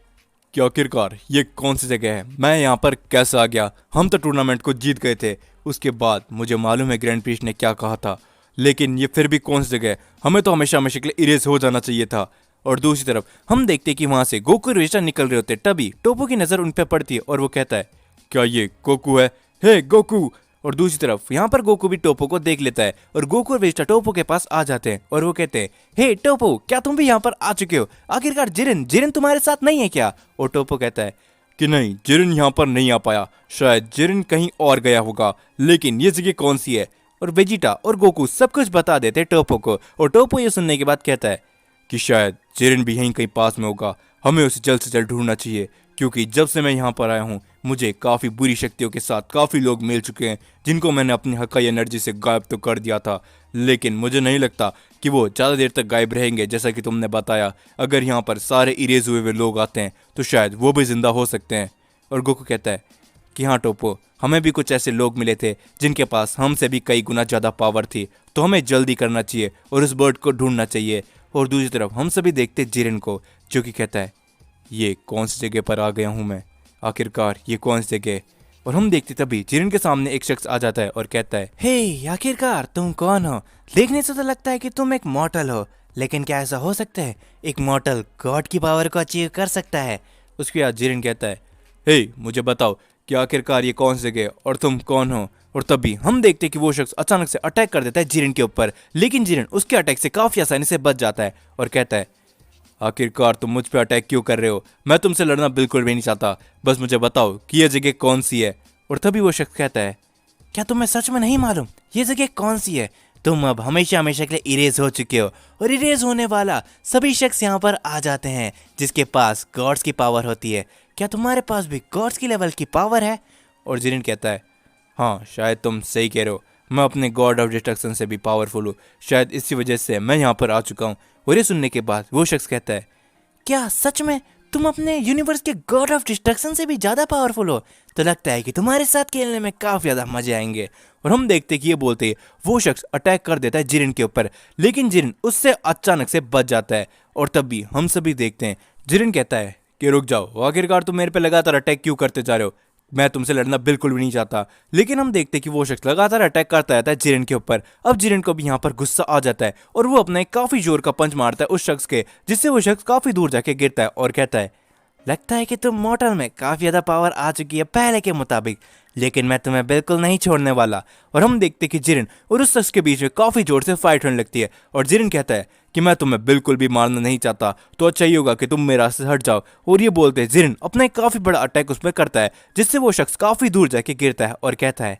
कि आखिरकार ये कौन सी जगह है, मैं यहाँ पर कैसे आ गया? हम तो टूर्नामेंट को जीत गए थे। उसके बाद मुझे मालूम है ग्रैंड प्रिक्स ने क्या कहा था, लेकिन ये फिर भी कौन सी जगह है? हमें तो हमेशा हमेशा के लिए इरेज हो जाना चाहिए था। और दूसरी तरफ हम देखते कि वहां से गोकू और वेजिटा निकल रहे होते, तभी टोपो की नजर उन पर पड़ती है और वो कहता है, क्या ये गोकू है? हे गोकू! और दूसरी तरफ यहाँ पर गोकू भी टोपो को देख लेता है और गोकू और वेजिटा टोपो के पास आ जाते हैं और वो कहते हैं, हे टोपो, क्या तुम भी यहाँ पर आ चुके हो? आखिरकार जिरिन जिरिन तुम्हारे साथ नहीं है क्या? और टोपो कहता है कि नहीं, जिरिन यहाँ पर नहीं आ पाया, शायद जिरिन कहीं और गया होगा, लेकिन ये जगह कौन सी है? और वेजिटा और गोकू सब कुछ बता देते टोपो को। और टोपो ये सुनने के बाद कहता है कि शायद जिरिन भी यहीं कहीं पास में होगा, हमें उसे जल्द से जल्द ढूंढना चाहिए, क्योंकि जब से मैं यहाँ पर आया हूँ मुझे काफ़ी बुरी शक्तियों के साथ काफ़ी लोग मिल चुके हैं, जिनको मैंने अपनी हकाई एनर्जी से गायब तो कर दिया था, लेकिन मुझे नहीं लगता कि वो ज़्यादा देर तक गायब रहेंगे, जैसा कि तुमने बताया। अगर यहाँ पर सारे इरेज हुए हुए लोग आते हैं तो शायद वो भी जिंदा हो सकते हैं। और गोकू कहता है कि हाँ टोपो, हमें भी कुछ ऐसे लोग मिले थे जिनके पास हमसे भी कई गुना ज़्यादा पावर थी, तो हमें जल्दी करना चाहिए और उस बर्ड को ढूंढना चाहिए। और दूसरी तरफ हम सभी देखते जिरिन को, जो कि कहता है, ये कौन सी जगह पर आ गया हूँ मैं? आखिरकार ये कौन सी जगह? और हम देखते तभी जिरिन के सामने एक शख्स आ जाता है और कहता है, हे आखिरकार तुम कौन हो? देखने से तो लगता है कि तुम एक मॉर्टल हो, लेकिन क्या ऐसा हो सकता है एक मॉर्टल गॉड की पावर को अचीव कर सकता है? उसके बाद जिरिन कहता है, हे मुझे बताओ कि आखिरकार ये कौन सी जगह है और तुम कौन हो? और तभी हम देखते हैं कि वो शख्स अचानक से अटैक कर देता है जिरिन के ऊपर, लेकिन जिरिन उसके अटैक से काफी आसानी से बच जाता है और कहता है, आखिरकार तुम मुझ पे अटैक क्यों कर रहे हो? मैं तुमसे लड़ना बिल्कुल भी नहीं चाहता, बस मुझे बताओ कि यह जगह कौन सी है। और तभी वो शख्स कहता है, क्या तुम्हें सच में नहीं मालूम ये जगह कौन सी है? तुम अब हमेशा हमेशा के लिए इरेज हो चुके हो, और इरेज होने वाला सभी शख्स यहाँ पर आ जाते हैं जिसके पास गॉड्स की पावर होती है। क्या तुम्हारे पास भी गॉड्स की लेवल की पावर है? और जिरिन कहता है, हाँ शायद तुम सही कह रहे हो, मैं अपने गॉड ऑफ डिस्ट्रक्शन से भी पावरफुल हूँ, शायद इसी वजह से मैं यहाँ पर आ चुका हूँ। और ये सुनने के बाद वो शख्स कहता है, क्या सच में तुम अपने यूनिवर्स के गॉड ऑफ डिस्ट्रक्शन से भी ज़्यादा पावरफुल हो? तो लगता है कि तुम्हारे साथ खेलने में काफ़ी ज़्यादा मजे आएंगे। और हम देखते कि ये बोलते वो शख्स अटैक कर देता है जिरिन के ऊपर, लेकिन जिरिन उससे अचानक से बच जाता है। और तब भी हम सभी देखते हैं जिरिन कहता है कि रुक जाओ, आखिरकार तुम मेरे पे लगातार अटैक क्यों करते जा रहे हो? मैं तुमसे लड़ना बिल्कुल भी नहीं चाहता। लेकिन हम देखते कि वो शख्स लगातार अटैक करता रहता है जिरिन के ऊपर। अब जिरिन को भी यहाँ पर गुस्सा आ जाता है और वो अपना एक काफी जोर का पंच मारता है उस शख्स के, जिससे वो शख्स काफी दूर जाके गिरता है और कहता है, लगता है कि तुम मॉर्टल में काफी ज्यादा पावर आ चुकी है पहले के मुताबिक, लेकिन मैं तुम्हें बिल्कुल नहीं छोड़ने वाला। और हम देखते कि जिरिन और उस शख्स के बीच में काफी जोर से फाइट होने लगती है और जिरिन कहता है कि मैं तुम्हें बिल्कुल भी मारना नहीं चाहता, तो अच्छा ही होगा कि तुम मेरे रास्ते से हट जाओ। और ये बोलते जिरिन अपना एक काफी बड़ा अटैक उसमें करता है, जिससे वो शख्स काफी दूर जाके गिरता है और कहता है,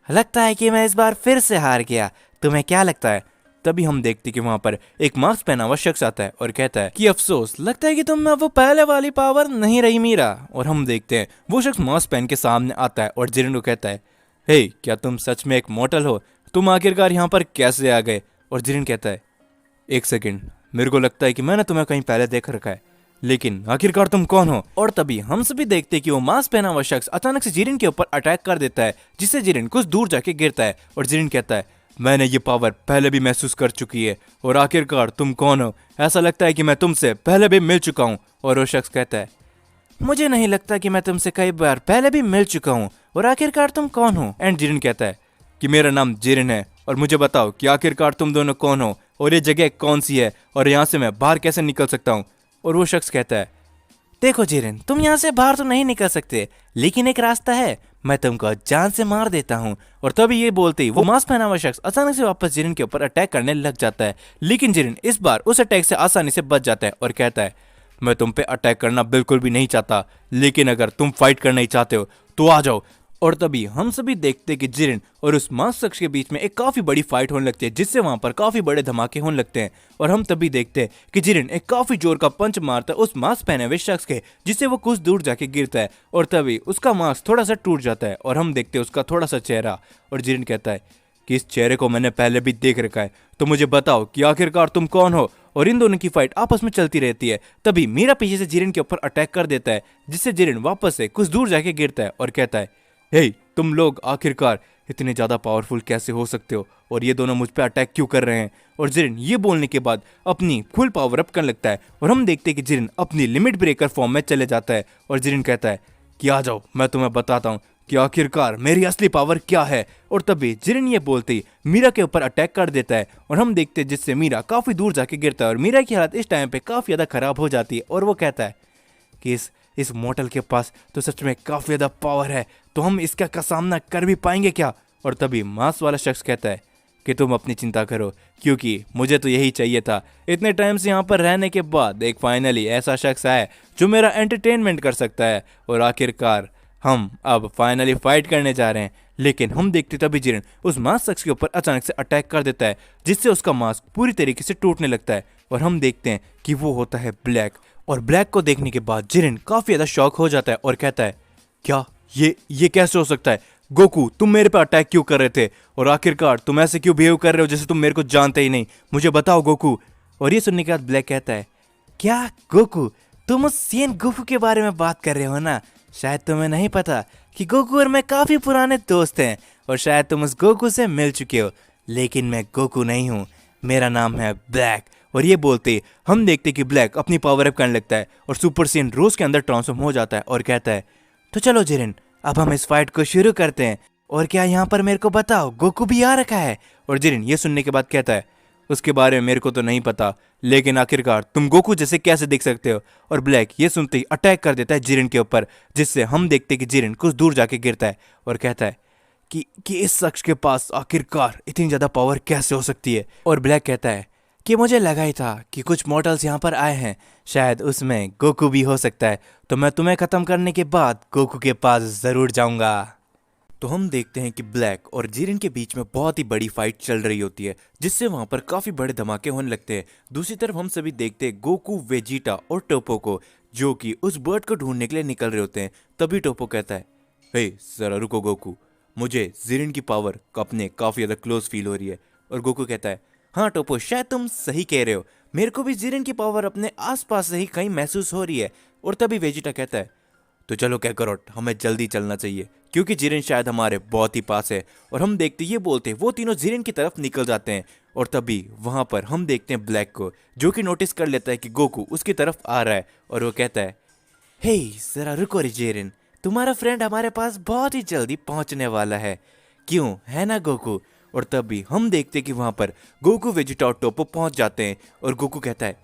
लगता है कि मैं इस बार फिर से हार गया, तुम्हें क्या लगता है? तभी हम देखते कि वहां पर एक मास्क पहना हुआ शख्स आता है और कहता है कि अफसोस, लगता है कि तुम में वो पहले वाली पावर नहीं रही मीरा। और हम देखते हैं वो शख्स मास्क पहन के सामने आता है और जिरिन को कहता है, हे क्या तुम सच में एक मॉर्टल हो? तुम आखिरकार यहाँ पर कैसे आ गए? और जिरिन कहता है, एक सेकंड, मेरे को लगता है कि मैंने तुम्हें कहीं पहले देख रखा है। लेकिन आखिरकार तुम कौन हो? और तभी हम सभी देखते हैं कि वो मास्क पहना हुआ शख्स अचानक से जिरिन के ऊपर अटैक कर देता है, जिससे जिरिन कुछ दूर जाके गिरता है। और जिरिन कहता है, मैंने ये पावर पहले भी महसूस कर चुकी है, और आखिरकार तुम कौन हो? ऐसा लगता है कि मैं तुमसे पहले भी मिल चुका हूँ। और वो शख्स कहता है, मुझे नहीं लगता कि मैं तुमसे कई बार पहले भी मिल चुका हूँ, और आखिरकार तुम कौन हो? एंड जिरिन कहता है कि मेरा नाम जिरिन है, और मुझे बताओ कि आखिरकार तुम दोनों कौन हो, और ये जगह कौन सी है, और यहाँ से मैं बाहर कैसे निकल सकता हूँ? और वो शख्स कहता है, देखो जिरिन, तुम यहाँ से बाहर तो नहीं निकल सकते, लेकिन एक रास्ता है, मैं तुमको जान से मार देता हूँ। और तभी ये बोलते ही वो मास्क पहना हुआ शख्स अचानक से वापस जिरिन के ऊपर अटैक करने लग जाता है। लेकिन जिरिन इस बार उस अटैक से आसानी से बच जाता है और कहता है, मैं तुम पे अटैक करना बिल्कुल भी नहीं चाहता, लेकिन अगर तुम फाइट करना ही चाहते हो तो आ जाओ। और तभी हम सभी देखते हैं कि जिरिन और उस मास्क शख्स के बीच में एक काफी बड़ी फाइट होने लगती है, जिससे वहां पर काफी बड़े धमाके होने लगते हैं। और हम तभी देखते हैं कि जिरिन एक काफी जोर का पंच मारता है उस मास्क पहने हुए शख्स के, जिससे वो कुछ दूर जाके गिरता है। और तभी उसका मास्क थोड़ा सा टूट जाता है और हम देखते हैं उसका थोड़ा सा चेहरा। और जिरिन कहता है कि इस चेहरे को मैंने पहले भी देख रखा है, तो मुझे बताओ कि आखिरकार तुम कौन हो? और इन दोनों की फाइट आपस में चलती रहती है। तभी मीरा पीछे से जिरिन के ऊपर अटैक कर देता है, जिससे जिरिन वापस से कुछ दूर जाके गिरता है और कहता है, हे तुम लोग आखिरकार इतने ज्यादा पावरफुल कैसे हो सकते हो, और ये दोनों मुझ पे अटैक क्यों कर रहे हैं? और जिरिन ये बोलने के बाद अपनी फुल पावर अप करने लगता है, और हम देखते हैं कि जिरिन अपनी लिमिट ब्रेकर फॉर्म में चले जाता है। और जिरिन कहता है कि आ जाओ, मैं तुम्हें बताता हूँ कि आखिरकार मेरी असली पावर क्या है। और तभी जिरिन ये बोलते ही मीरा के ऊपर अटैक कर देता है, और हम देखते हैं जिससे मीरा काफी दूर जाके गिरता है, और मीरा की हालत इस टाइम पे काफी ज्यादा खराब हो जाती है। और वो कहता है कि इस मॉडल के पास तो सच में काफी ज्यादा पावर है, तो हम इसका का सामना कर भी पाएंगे क्या? और तभी मांस वाला शख्स कहता है कि तुम अपनी चिंता करो, क्योंकि मुझे तो यही चाहिए था। इतने टाइम से यहाँ पर रहने के बाद एक फाइनली ऐसा शख्स आया जो मेरा एंटरटेनमेंट कर सकता है, और आखिरकार हम अब फाइनली फाइट करने जा रहे हैं। लेकिन हम देखते तभी जिरिन उस मास्क शख्स के ऊपर अचानक से अटैक कर देता है, जिससे उसका मास्क पूरी तरीके से टूटने लगता है। और हम देखते हैं कि वो होता है ब्लैक। और ब्लैक को देखने के बाद जिरिन काफी ज्यादा शॉक हो जाता है और कहता है, क्या ये कैसे हो सकता है? गोकू, तुम मेरे पे अटैक क्यों कर रहे थे, और आखिरकार तुम ऐसे क्यों बिहेव कर रहे हो जैसे तुम मेरे को जानते ही नहीं? मुझे बताओ गोकू। और ये सुनने के बाद ब्लैक कहता है, क्या गोकू, तुम उस सीएन गोकू के बारे में बात कर रहे हो ना? शायद तुम्हें नहीं पता कि गोकू और मैं काफी पुराने दोस्त हैं, और शायद तुम उस गोकू से मिल चुके हो, लेकिन मैं गोकू नहीं हूँ, मेरा नाम है ब्लैक। और ये बोलते हम देखते कि ब्लैक अपनी पावर अप करने लगता है और सुपर सीन रोज के अंदर ट्रांसफॉर्म हो जाता है और कहता है, तो चलो जिरिन, अब हम इस फाइट को शुरू करते हैं, और क्या यहाँ पर मेरे को बताओ गोकू भी आ रखा है? और जिरिन ये सुनने के बाद कहता है, उसके बारे में मेरे को तो नहीं पता, लेकिन आखिरकार तुम गोकू जैसे कैसे दिख सकते हो? और ब्लैक ये सुनते ही अटैक कर देता है जिरिन के ऊपर, जिससे हम देखते कि जिरिन कुछ दूर जाके गिरता है और कहता है कि इस शख्स के पास आखिरकार इतनी ज्यादा पावर कैसे हो सकती है? और ब्लैक कहता है कि मुझे लगा ही था कि कुछ मॉडल्स यहाँ पर आए हैं, शायद उसमें गोकू भी हो सकता है, तो मैं तुम्हें खत्म करने के बाद गोकू के पास जरूर जाऊंगा। तो हम देखते हैं कि ब्लैक और जिरिन के बीच में बहुत ही बड़ी फाइट चल रही होती है, जिससे वहां पर काफी बड़े धमाके होने लगते हैं। दूसरी तरफ हम सभी देखते हैं गोकू, वेजिटा और टोपो को, जो कि उस बर्ड को ढूंढने के लिए निकल रहे होते हैं। तभी टोपो कहता है, हे जरा रुको गोकू, मुझे जिरिन की पावर अपने काफी ज्यादा क्लोज फील हो रही है। और गोकू कहता है, हाँ टोपो, शायद तुम सही कह रहे हो, मेरे को भी जिरिन की पावर अपने आसपास से ही कहीं महसूस हो रही है। और तभी वेजिटा कहता है, तो चलो कैकरोट, हमें जल्दी चलना चाहिए, क्योंकि जिरिन शायद हमारे बहुत ही पास है। और हम देखते ये बोलते वो तीनों जिरिन की तरफ निकल जाते हैं। और तभी वहां पर हम देखते हैं ब्लैक को, जो कि नोटिस कर लेता है कि गोकू उसकी तरफ आ रहा है, और वो कहता है, हे जरा रुको रे जिरिन, तुम्हारा फ्रेंड हमारे पास बहुत ही जल्दी पहुंचने वाला है, क्यों है ना गोकू? और तभी हम देखते कि वहां पर गोकू, वेजिटा और टोपो पहुंच जाते हैं। और गोकू कहता है,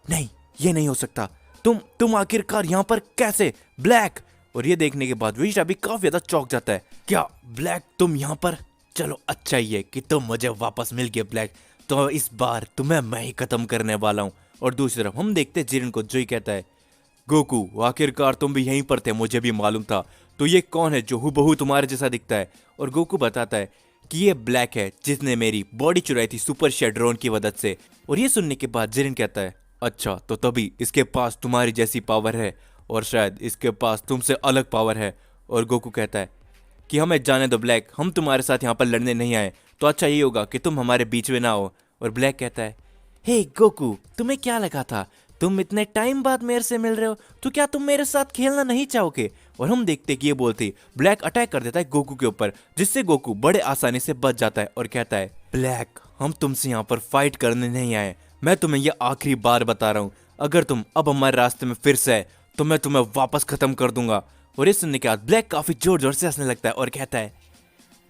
नहीं ये नहीं हो सकता, तुम आखिरकार यहाँ पर कैसे ब्लैक? और ये देखने के बाद वेजिटा भी काफी ज्यादा चौंक जाता है, क्या ब्लैक तुम यहाँ पर? चलो अच्छा ही है कि तुम मुझे वापस मिल गए ब्लैक, तो इस बार तुम्हें मैं ही खत्म करने वाला हूँ। और दूसरी तरफ हम देखते जिरिन को, जो ही कहता है, गोकू आखिरकार तुम भी यहीं पर थे, मुझे भी मालूम था, तो ये कौन है जो हूबहू तुम्हारे जैसा दिखता है? और गोकू बताता है कि ये ब्लैक है, जिसने मेरी बॉडी चुराई थी सुपर शेड्रोन की मदद से। और ये सुनने के बाद जिरिन कहता है, अच्छा तो तभी इसके पास तुम्हारी जैसी पावर है, और शायद इसके पास तुमसे अलग पावर है। और गोकू कहता है कि हमें जाने दो ब्लैक, हम तुम्हारे साथ यहाँ पर लड़ने नहीं आए, तो अच्छा ये होगा कि तुम हमारे बीच में ना हो। और ब्लैक कहता है, हे गोकू, तुम्हें क्या लगा था तुम इतने टाइम बाद मेरे से मिल रहे हो, तो क्या तुम मेरे साथ खेलना नहीं चाहोगे? और हम देखते कि ये बोलते ब्लैक अटैक कर देता है गोकू के ऊपर, जिससे गोकू बड़े आसानी से बच जाता है और कहता है, ब्लैक हम तुमसे यहाँ पर फाइट करने नहीं आए, मैं तुम्हें ये आखिरी बार बता रहा हूँ, अगर तुम अब हमारे रास्ते में फिर से आए तो मैं तुम्हें वापस खत्म कर दूंगा। और ये सुनने के बाद ब्लैक काफी जोर जोर से हंसने लगता है और कहता है,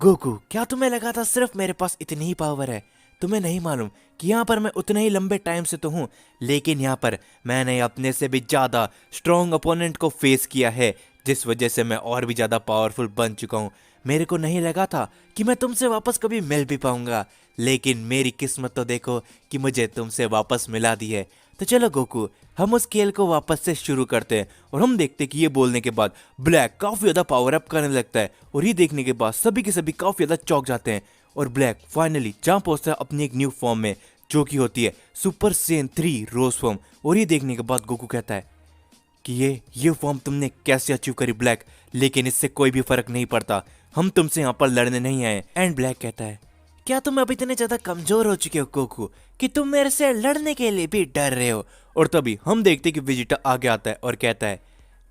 गोकू क्या तुम्हें लगा था सिर्फ मेरे पास इतनी ही पावर है? तुम्हें नहीं मालूम कि यहाँ पर मैं उतने ही लंबे टाइम से तो हूँ, लेकिन यहाँ पर मैंने अपने से भी ज्यादा स्ट्रॉन्ग अपोनेंट को फेस किया है, जिस वजह से मैं और भी ज्यादा पावरफुल बन चुका हूँ। मेरे को नहीं लगा था कि मैं तुमसे वापस कभी मिल भी पाऊंगा, लेकिन मेरी किस्मत तो देखो कि मुझे तुमसे वापस मिला दी है। तो चलो गोकू हम उस खेल को वापस से शुरू करते हैं। और हम देखते हैं कि ये बोलने के बाद ब्लैक काफी ज्यादा पावर अप करने लगता है, और ये देखने के बाद सभी के सभी काफी ज्यादा चौंक जाते हैं। और ब्लैक फाइनली जहाँ पहुंचता है अपनी एक न्यू फॉर्म में, जो कि होती है सुपर सेन 3 रोज फॉर्म। और ये देखने के बाद गोकू कहता है कि ये फॉर्म तुमने कैसे अचीव करी ब्लैक, लेकिन इससे कोई भी फर्क नहीं पड़ता, हम तुमसे यहाँ पर लड़ने नहीं आए। एंड ब्लैक कहता है, क्या तुम अब इतने ज्यादा कमजोर हो चुके हो गोकू कि तुम मेरे से लड़ने के लिए भी डर रहे हो? और तभी हम देखते कि वेजिटा आगे आता है और कहता है,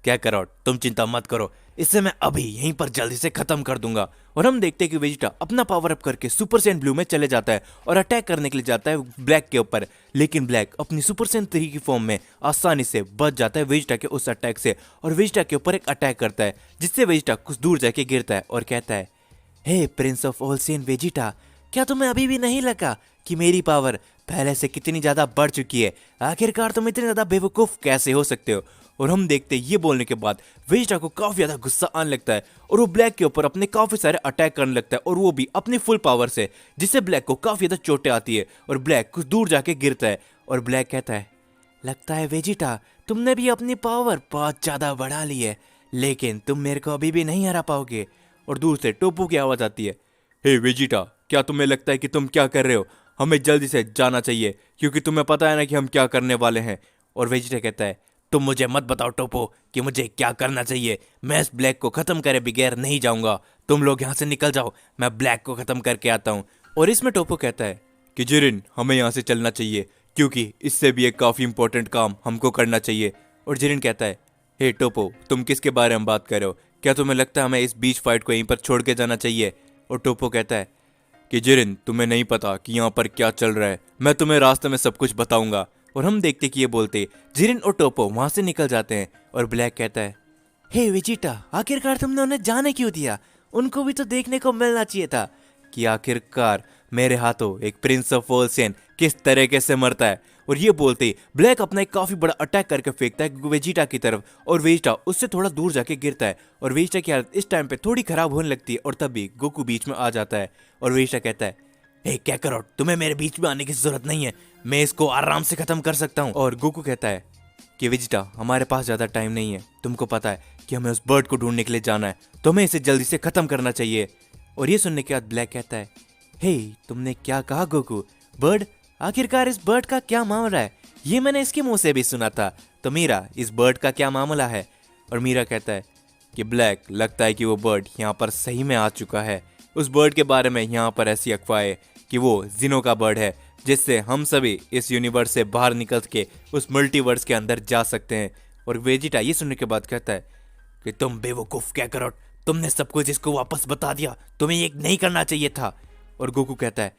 क्या करो तुम चिंता मत करो, इससे मैं अभी यहीं पर जल्दी से खत्म कर दूंगा। और हम देखते हैं कि वेजिटा अपना पावर अप करके सुपर सैयन ब्लू में चले जाता है और अटैक करने के लिए जाता है ब्लैक के ऊपर, लेकिन ब्लैक अपनी सुपर सैयन 3 की फॉर्म में आसानी से बच जाता है वेजिटा के उस अटैक से, और वेजिटा के ऊपर एक अटैक करता है जिससे वेजिटा कुछ दूर जाके गिरता है और कहता है, hey prince of all Saiyan Vegeta, क्या तुम्हें अभी भी नहीं लगा कि मेरी पावर पहले से कितनी ज्यादा बढ़ चुकी है? आखिरकार तुम इतने ज्यादा बेवकूफ कैसे हो सकते हो? और हम देखते हैं ये बोलने के बाद वेजिटा को काफी ज्यादा गुस्सा आने लगता है और वो ब्लैक के ऊपर अपने काफी सारे अटैक करने लगता है, और वो भी अपनी फुल पावर से, जिससे ब्लैक को काफी ज्यादा चोटें आती है और ब्लैक कुछ दूर जाके गिरता है। और ब्लैक कहता है, लगता है वेजिटा तुमने भी अपनी पावर बहुत ज्यादा बढ़ा ली है, लेकिन तुम मेरे को अभी भी नहीं हरा पाओगे। और दूर से टोपू की आवाज आती है, हे वेजिटा क्या तुम्हें लगता है कि तुम क्या कर रहे हो? हमें जल्दी से जाना चाहिए, क्योंकि तुम्हें पता है ना कि हम क्या करने वाले हैं। और वेजिटा कहता है, तुम मुझे मत बताओ टोपो कि मुझे क्या करना चाहिए, मैं इस ब्लैक को खत्म करे बगैर नहीं जाऊंगा, तुम लोग यहाँ से निकल जाओ, मैं ब्लैक को खत्म करके आता हूँ। और इसमें टोपो कहता है कि जिरिन हमें यहाँ से चलना चाहिए, क्योंकि इससे भी एक काफी इंपॉर्टेंट काम हमको करना चाहिए। और जिरिन कहता है, हे टोपो तुम किसके बारे में बात कर रहे हो? क्या तुम्हें लगता है हमें इस बीच फाइट को यहीं पर छोड़ के जाना चाहिए? और टोपो कहता है कि जिरिन तुम्हें नहीं पता कि यहाँ पर क्या चल रहा है, मैं तुम्हें रास्ते में सब कुछ बताऊंगा। और हम देखते कि ये बोलते जिरिन और टोपो वहां से निकल जाते हैं। और ब्लैक कहता है, हे वेजिटा आखिरकार तुमने उन्हें जाने क्यों दिया? उनको भी तो देखने को मिलना चाहिए था कि आखिरकार मेरे हाथों एक प्रिंस ऑफ ऑल सेन किस तरीके से मरता है। और ये बोलते ही ब्लैक अपना एक काफी बड़ा अटैक करके फेंकता है वेजिटा की तरफ, और वेजिटा उससे थोड़ा दूर जाके गिरता है। और वेजिटा की हालत इस टाइम पे थोड़ी खराब होने लगती है, और तभी गोकू बीच में आ जाता है। और वेजिटा कहता है, हे कैकरॉट तुम्हें मेरे बीच में आने की जरूरत नहीं है, मैं इसको आराम से खत्म कर सकता हूँ। और गोकू कहता है कि वेजिटा हमारे पास ज्यादा टाइम नहीं है, तुमको पता है कि हमें उस बर्ड को ढूंढने के लिए जाना है, तो हमें इसे जल्दी से खत्म करना चाहिए। और ये सुनने के बाद ब्लैक कहता है, हे तुमने क्या कहा गोकू? बर्ड? आखिरकार इस बर्ड का क्या मामला है? ये मैंने इसके मुंह से भी सुना था, तो मीरा इस बर्ड का क्या मामला है? और मीरा कहता है कि ब्लैक लगता है कि वो बर्ड यहाँ पर सही में आ चुका है। उस बर्ड के बारे में यहाँ पर ऐसी अफवाह कि वो जिनो का बर्ड है, जिससे हम सभी इस यूनिवर्स से बाहर निकल के उस मल्टीवर्स के अंदर जा सकते हैं। और वेजिटा ये सुनने के बाद कहता है कि तुम बेवकूफ क्या करो, तुमने सब कुछ इसको वापस बता दिया, तुम्हें ये नहीं करना चाहिए था। और गोकू कहता है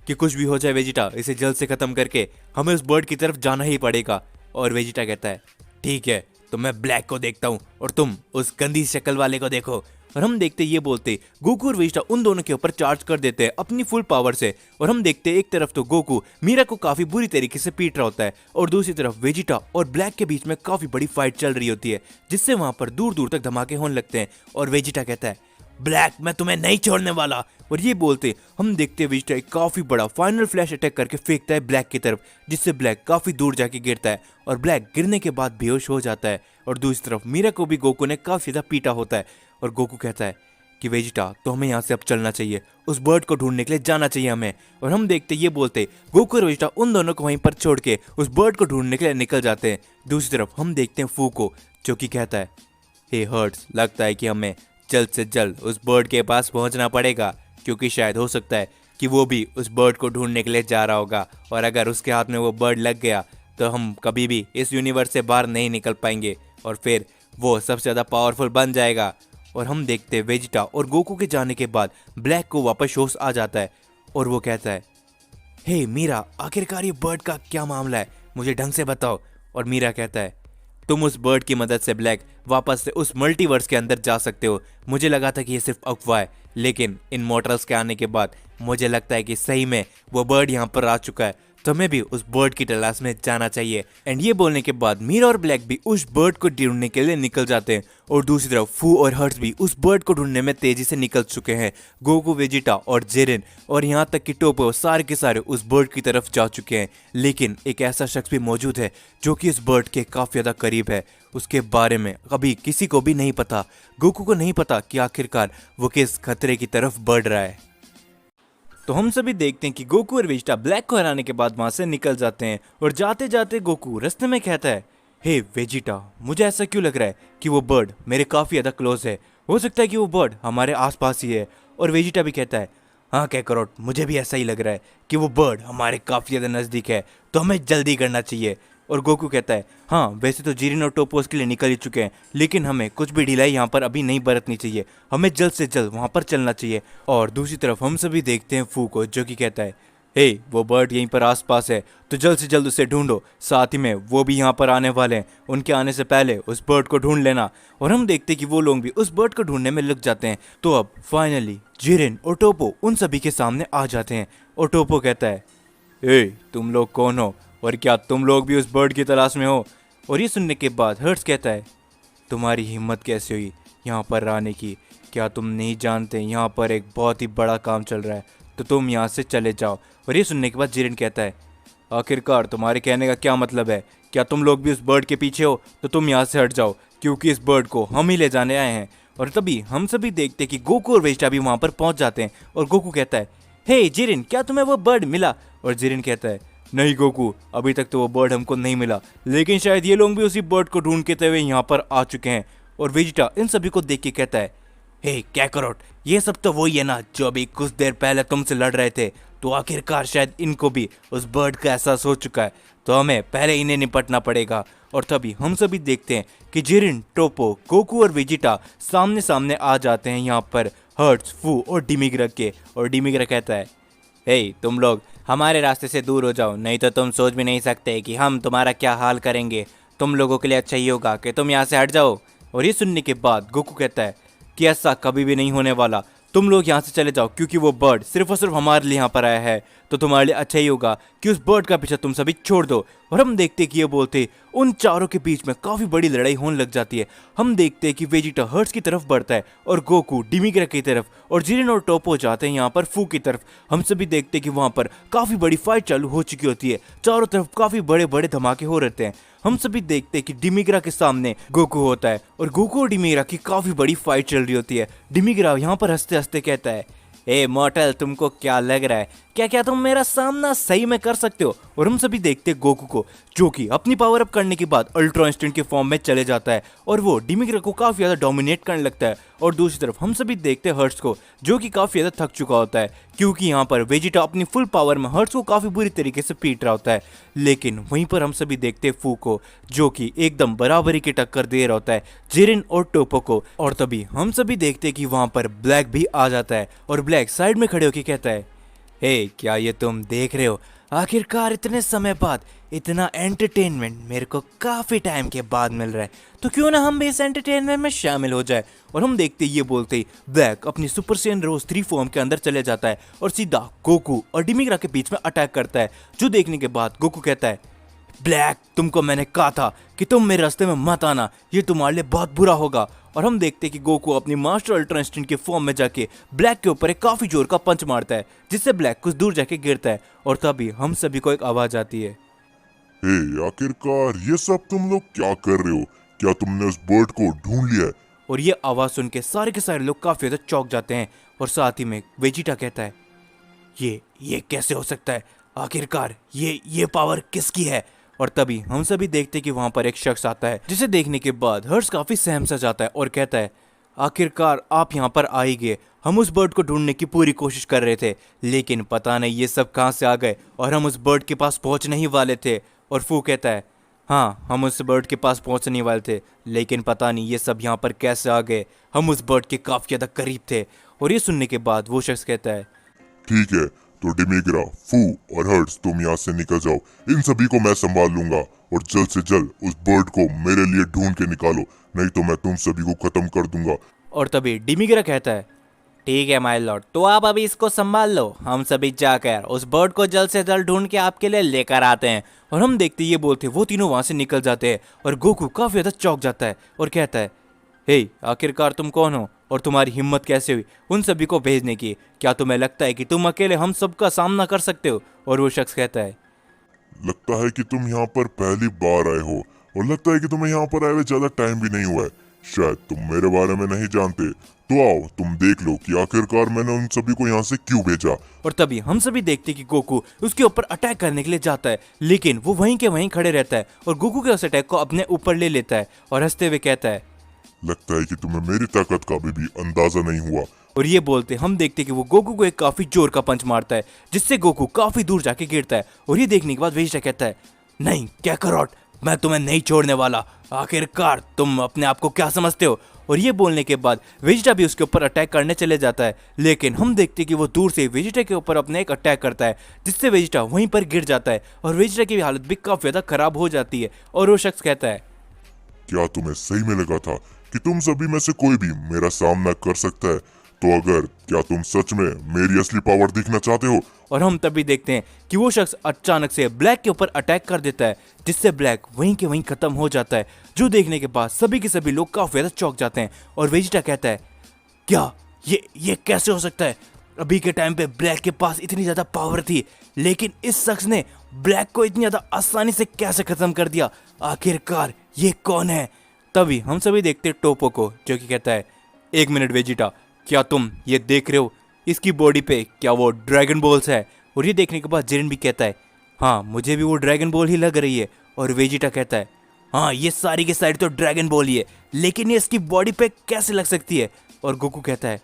कि कुछ भी हो जाए वेजिटा, इसे जल्द से खत्म करके हमें उस बर्ड की तरफ जाना ही पड़ेगा। और वेजिटा कहता है, ठीक है तो मैं ब्लैक को देखता हूँ और तुम उस गंदी शक्ल वाले को देखो। और हम देखते ये बोलते गोकू और वेजिटा उन दोनों के ऊपर चार्ज कर देते हैं अपनी फुल पावर से। और हम देखते एक तरफ तो गोकू मीरा को काफी बुरी तरीके से पीट रहा होता है, और दूसरी तरफ वेजिटा और ब्लैक के बीच में काफी बड़ी फाइट चल रही होती है, जिससे वहां पर दूर दूर तक धमाके होने लगते हैं। और वेजिटा कहता है, ब्लैक मैं तुम्हें नहीं छोड़ने वाला। और ये बोलते हम देखते वेजिटा एक काफी बड़ा फाइनल फ्लैश अटैक करके फेंकता है ब्लैक की तरफ, जिससे ब्लैक काफी दूर जाके गिरता है और ब्लैक गिरने के बाद बेहोश हो जाता है। और दूसरी तरफ मीरा को भी गोकू ने काफी ज्यादा पीटा होता है, और गोकू कहता है कि वेजिटा तो हमें यहाँ से अब चलना चाहिए, उस बर्ड को ढूंढने के लिए जाना चाहिए हमें। और हम देखते ये बोलते गोकू और वेजिटा उन दोनों को वहीं पर छोड़ के उस बर्ड को ढूंढने के लिए निकल जाते हैं। दूसरी तरफ हम देखते हैं फू को, जो कि कहता है, हे हर्ट्स लगता है कि हमें जल्द से जल्द उस बर्ड के पास पहुंचना पड़ेगा, क्योंकि शायद हो सकता है कि वो भी उस बर्ड को ढूंढने के लिए जा रहा होगा, और अगर उसके हाथ में वो बर्ड लग गया तो हम कभी भी इस यूनिवर्स से बाहर नहीं निकल पाएंगे और फिर वो सबसे ज़्यादा पावरफुल बन जाएगा। और हम देखते हैं वेजिटा और गोकू के जाने के बाद ब्लैक को वापस होश आ जाता है और वो कहता है, हे मीरा, आखिरकार ये बर्ड का क्या मामला है, मुझे ढंग से बताओ। और मीरा कहता है, तुम उस बर्ड की मदद से ब्लैक वापस से उस मल्टीवर्स के अंदर जा सकते हो। मुझे लगा था कि ये सिर्फ अफवाह है, लेकिन इन मॉर्टल्स के आने के बाद मुझे लगता है कि सही में वो बर्ड यहाँ पर आ चुका है। तुम्हें भी उस बर्ड की तलाश में जाना चाहिए। एंड ये बोलने के बाद मीरा और ब्लैक भी उस बर्ड को ढूंढने के लिए निकल जाते हैं और दूसरी तरफ फू और हर्ट्स भी उस बर्ड को ढूंढने में तेजी से निकल चुके हैं। गोकू, वेजिटा और जिरिन और यहाँ तक कि टोपो सारे के सारे उस बर्ड की तरफ जा चुके हैं। लेकिन एक ऐसा शख्स भी मौजूद है जो कि इस बर्ड के काफी ज्यादा करीब है। उसके बारे में अभी किसी को भी नहीं पता। गोकू को नहीं पता कि आखिरकार वो किस खतरे की तरफ बढ़ रहा है। तो हम सभी देखते हैं कि गोकू और वेजिटा ब्लैक को हराने के बाद वहां से निकल जाते हैं और जाते जाते गोकू रास्ते में कहता है, हे वेजिटा, मुझे ऐसा क्यों लग रहा है कि वो बर्ड मेरे काफी ज्यादा क्लोज है। हो सकता है कि वो बर्ड हमारे आसपास ही है। और वेजिटा भी कहता है, हाँ कैकरोट, मुझे भी ऐसा ही लग रहा है कि वो बर्ड हमारे काफी ज्यादा नजदीक है, तो हमें जल्दी करना चाहिए। और गोकू कहता है, हाँ वैसे तो जिरिन और टोपो उसके लिए निकल ही चुके हैं, लेकिन हमें कुछ भी ढिलाई यहाँ पर अभी नहीं बरतनी चाहिए, हमें जल्द से जल्द वहाँ पर चलना चाहिए। और दूसरी तरफ हम सभी देखते हैं फू को, जो कि कहता है, हे वो बर्ड यहीं पर आसपास है, तो जल्द से जल्द उसे ढूंढो, साथ ही में वो भी यहाँ पर आने वाले हैं, उनके आने से पहले उस बर्ड को ढूंढ लेना। और हम देखते हैं कि वो लोग भी उस बर्ड को ढूंढने में लग जाते हैं। तो अब फाइनली जिरिन और टोपो उन सभी के सामने आ जाते हैं और टोपो कहता है, हे तुम लोग कौन हो और क्या तुम लोग भी उस बर्ड की तलाश में हो। और ये सुनने के बाद हर्ट्स कहता है, तुम्हारी हिम्मत कैसे हुई यहाँ पर आने की, क्या तुम नहीं जानते यहाँ पर एक बहुत ही बड़ा काम चल रहा है, तो तुम यहाँ से चले जाओ। और ये सुनने के बाद जिरिन कहता है, आखिरकार तुम्हारे कहने का क्या मतलब है, क्या तुम लोग भी उस बर्ड के पीछे हो, तो तुम यहाँ से हट जाओ, क्योंकि इस बर्ड को हम ही ले जाने आए हैं। और तभी हम सभी देखते हैं कि गोकू और वेजिटा भी वहाँ पर पहुँच जाते हैं और गोकू कहता है, हे जिरिन, क्या तुम्हें वो बर्ड मिला। और जिरिन कहता है, नहीं गोकू, अभी तक तो वो बर्ड हमको नहीं मिला, लेकिन शायद ये लोग भी उसी बर्ड को ढूंढते हुए यहाँ पर आ चुके हैं। और वेजिटा इन सभी को देख के कहता है, हे कैकरोट, ये सब तो वही है ना जो अभी कुछ देर पहले तुमसे लड़ रहे थे, तो आखिरकार शायद इनको भी उस बर्ड का एहसास हो चुका है, तो हमें पहले इन्हें निपटना पड़ेगा। और तभी हम सभी देखते हैं कि जिरिन, टोपो, गोकू और वेजिटा सामने सामने आ जाते हैं यहाँ पर हर्ट्स, फू और डिमिग्रा के। और डिमिग्रा कहता है, हे तुम लोग हमारे रास्ते से दूर हो जाओ, नहीं तो तुम सोच भी नहीं सकते कि हम तुम्हारा क्या हाल करेंगे। तुम लोगों के लिए अच्छा ही होगा कि तुम यहाँ से हट जाओ। और ये सुनने के बाद गोकू कहता है कि ऐसा कभी भी नहीं होने वाला, तुम लोग यहाँ से चले जाओ, क्योंकि वो बर्ड सिर्फ और सिर्फ हमारे लिए यहाँ पर आया है, तो तुम्हारे लिए अच्छा ही होगा कि उस बर्ड का पीछा तुम सभी छोड़ दो। और हम देखते कि ये बोलते उन चारों के बीच में काफी बड़ी लड़ाई होने लग जाती है। हम देखते हैं कि वेजिटा हर्ट्स की तरफ बढ़ता है और गोकू डिमिग्रा की तरफ, और जिरिन और टोपो जाते हैं यहाँ पर फू की तरफ। हम सभी देखते हैं कि वहाँ पर काफी बड़ी फाइट चालू हो चुकी होती है, चारों तरफ काफी बड़े बड़े धमाके हो रहते हैं। हम सभी देखते हैं कि डिमिग्रा के सामने गोकू होता है और गोकू और डिमिग्रा की काफी बड़ी फाइट चल रही होती है। डिमिग्रा यहाँ पर हंसते हंसते कहता है, ए मॉर्टल, तुमको क्या लग रहा है, क्या तुम मेरा सामना सही में कर सकते हो। और हम सभी देखते हैं गोकू को, जो कि अपनी पावर अप करने के बाद अल्ट्रा इंस्टेंट के फॉर्म में चले जाता है और वो डिमिग्रा को काफी ज्यादा डोमिनेट करने लगता है। और दूसरी तरफ हम सभी देखते हैं हर्ट्स को, जो कि काफी ज्यादा थक चुका होता है, क्योंकि यहाँ पर वेजिटा अपनी फुल पावर में हर्ट्स को काफी बुरी तरीके से पीट रहा होता है। लेकिन वहीं पर हम सभी देखते हैं फू को, जो कि एकदम बराबरी की टक्कर दे रहा होता है जिरिन और टोपो को। और तभी हम सभी देखते हैं कि वहां पर ब्लैक भी आ जाता है और ब्लैक साइड में खड़े होकर कहता है, हे क्या ये तुम देख रहे हो, आखिरकार इतने समय बाद इतना एंटरटेनमेंट मेरे को काफी टाइम के बाद मिल रहा है, तो क्यों ना हम भी इस एंटरटेनमेंट में शामिल हो जाए। और हम देखते ये बोलते ही ब्लैक अपनी सुपर सैयन रोज 3 फॉर्म के अंदर चले जाता है और सीधा गोकू और डिमिग्रा के बीच में अटैक करता है। जो देखने के बाद गोकू कहता है, ब्लैक, तुमको मैंने कहा था कि तुम मेरे रास्ते में मत आना, ये तुम्हारे लिए बहुत बुरा होगा। और हम देखते कि गोकू अपनी मास्टर अल्ट्रा इंस्टेंट के फॉर्म में जाके ब्लैक के ऊपर एक काफी जोर का पंच मारता है, जिससे ब्लैक कुछ दूर जाके गिरता है। और तभी हम सभी को एक आवाज आती है, हे आखिरकार ये सब तुम लोग क्या कर रहे हो, क्या तुमने उस बर्ड को ढूंढ लिया है? और ये आवाज सुन के सारे लोग काफी ज्यादा चौंक जाते हैं। और साथ ही में वेजिटा कहता है, ये कैसे हो सकता है, आखिरकार ये पावर किसकी है। और तभी हम सभी देखते कि वहां पर एक शख्स आता है, जिसे देखने के बाद हर्ष काफी सहम सा जाता है और कहता है, आखिरकार आप यहाँ पर आ ही गए, हम उस बर्ड को ढूंढने की पूरी कोशिश कर रहे थे, लेकिन पता नहीं ये सब कहाँ से आ गए और हम उस बर्ड के पास पहुंचने ही वाले थे। और फू कहता है, हाँ हम उस बर्ड के पास पहुंचने वाले थे, लेकिन पता नहीं ये सब यहाँ पर कैसे आ गए। हम उस बर्ड के काफ़ी ज़्यादा करीब थे। और ये सुनने के बाद वो शख्स कहता है, ठीक है, तो डिमिग्रा, फू और हर्ट्स तुम यहाँ से निकल जाओ। इन सभी को मैं संभाल लूंगा और जल्द से जल्द उस बर्ड को मेरे लिए ढूंढ के निकालो, नहीं तो मैं तुम सभी को खत्म कर दूंगा। और तभी डिमिग्रा कहता है, ठीक है माय लॉर्ड, तो आप अभी इसको संभाल लो, हम सभी जाकर उस बर्ड को जल्द से जल्द ढूंढ के आपके लिए लेकर आते हैं। और हम देखते ये बोलते वो तीनों वहां से निकल जाते हैं और गोकू काफी ज्यादा चौंक जाता है और कहता है, हे आखिरकार तुम कौन हो और तुम्हारी हिम्मत कैसे हुई उन सभी को भेजने की? क्या तुम्हें लगता है कि तुम अकेले हम सबका सामना कर सकते हो? और वो शख्स कहता है, लगता है कि तुम यहाँ पर पहली बार आए हो और लगता है कि तुम्हें यहाँ पर आए हुए ज्यादा टाइम भी नहीं हुआ है। शायद तुम मेरे बारे में नहीं जानते, तो आओ तुम देख लो कि आखिरकार मैंने उन सभी को यहाँ से क्यों भेजा। और तभी हम सभी देखते कि गोकू उसके ऊपर अटैक करने के लिए जाता है, लेकिन वो वहीं के वहीं खड़े रहता है और गोकू के उस अटैक को अपने ऊपर ले लेता है और हंसते हुए कहता है, लगता है कि तुम्हें मेरी ताकत का भी अंदाजा नहीं हुआ। और ये बोलते हम देखते कि वो गोकू को एक काफी जोर का पंच मारता है, जिससे गोकू काफी दूर जाके गिरता है। और ये देखने के बाद वेजिटा कहता है, नहीं कैकरॉट, मैं तुम्हें नहीं छोड़ने वाला, आखिरकार तुम अपने आप को क्या समझते हो? और ये बोलने के बाद वेजिटा भी उसके ऊपर अटैक करने चले जाता है, लेकिन हम देखते कि वो दूर से वेजिटा के ऊपर अपने एक अटैक करता है, जिससे वेजिटा वहीं पर गिर जाता है और वेजिटा की हालत भी काफी ज्यादा खराब हो जाती है। और वो शख्स कहता है, क्या तुम्हें सही में लगा था कि तुम सभी में से कोई भी मेरा सामना कर सकता है? तो अगर क्या तुम सच में मेरी असली पावर देखना चाहते हो? और हम तभी देखते हैं कि वो शख्स अचानक से ब्लैक के ऊपर अटैक कर देता है, जिससे ब्लैक वहीं के वहीं खत्म हो जाता है। जो देखने के बाद सभी के सभी लोग काफी ज्यादा चौंक जाते हैं और वेजिटा कहता है, क्या ये कैसे हो सकता है? अभी के टाइम पे ब्लैक के पास इतनी ज्यादा पावर थी, लेकिन इस शख्स ने ब्लैक को इतनी ज्यादा आसानी से कैसे खत्म कर दिया? आखिरकार ये कौन है? तभी हम सभी देखते टोपो को, जो कि कहता है, एक मिनट वेजिटा, क्या तुम ये देख रहे हो? इसकी बॉडी पे क्या वो ड्रैगन बॉल्स है? और ये देखने के बाद जिरिन भी कहता है, हाँ मुझे भी वो ड्रैगन बॉल ही लग रही है। और वेजिटा कहता है, हाँ ये सारी की सारी तो ड्रैगन बॉल ही है, लेकिन ये इसकी बॉडी पे कैसे लग सकती है? और गोकू कहता है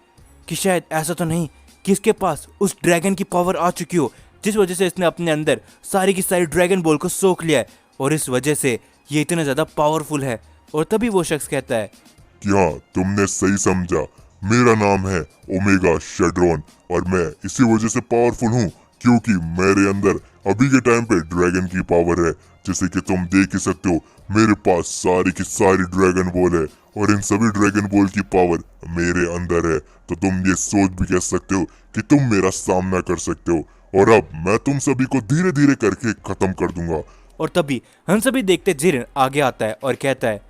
कि शायद ऐसा तो नहीं कि इसके पास उस ड्रैगन की पावर आ चुकी हो, जिस वजह से इसने अपने अंदर सारी की सारी ड्रैगन बॉल को सोख लिया है और इस वजह से ये इतना ज़्यादा पावरफुल है। और तभी वो शख्स कहता है, कि हाँ तुमने सही समझा, मेरा नाम है ओमेगा शेड्रॉन और मैं इसी वजह से पावरफुल हूँ क्योंकि मेरे अंदर अभी के टाइम पे ड्रैगन की पावर है। जैसे कि तुम देख ही सकते हो, मेरे पास सारी की सारी ड्रैगन बॉल है और इन सभी ड्रैगन बॉल की पावर मेरे अंदर है। तो तुम ये सोच भी कह सकते हो कि तुम मेरा सामना कर सकते हो और अब मैं तुम सभी को धीरे धीरे करके खत्म कर दूंगा। और तभी हम सभी देखते जिरिन आगे आता है और कहता है,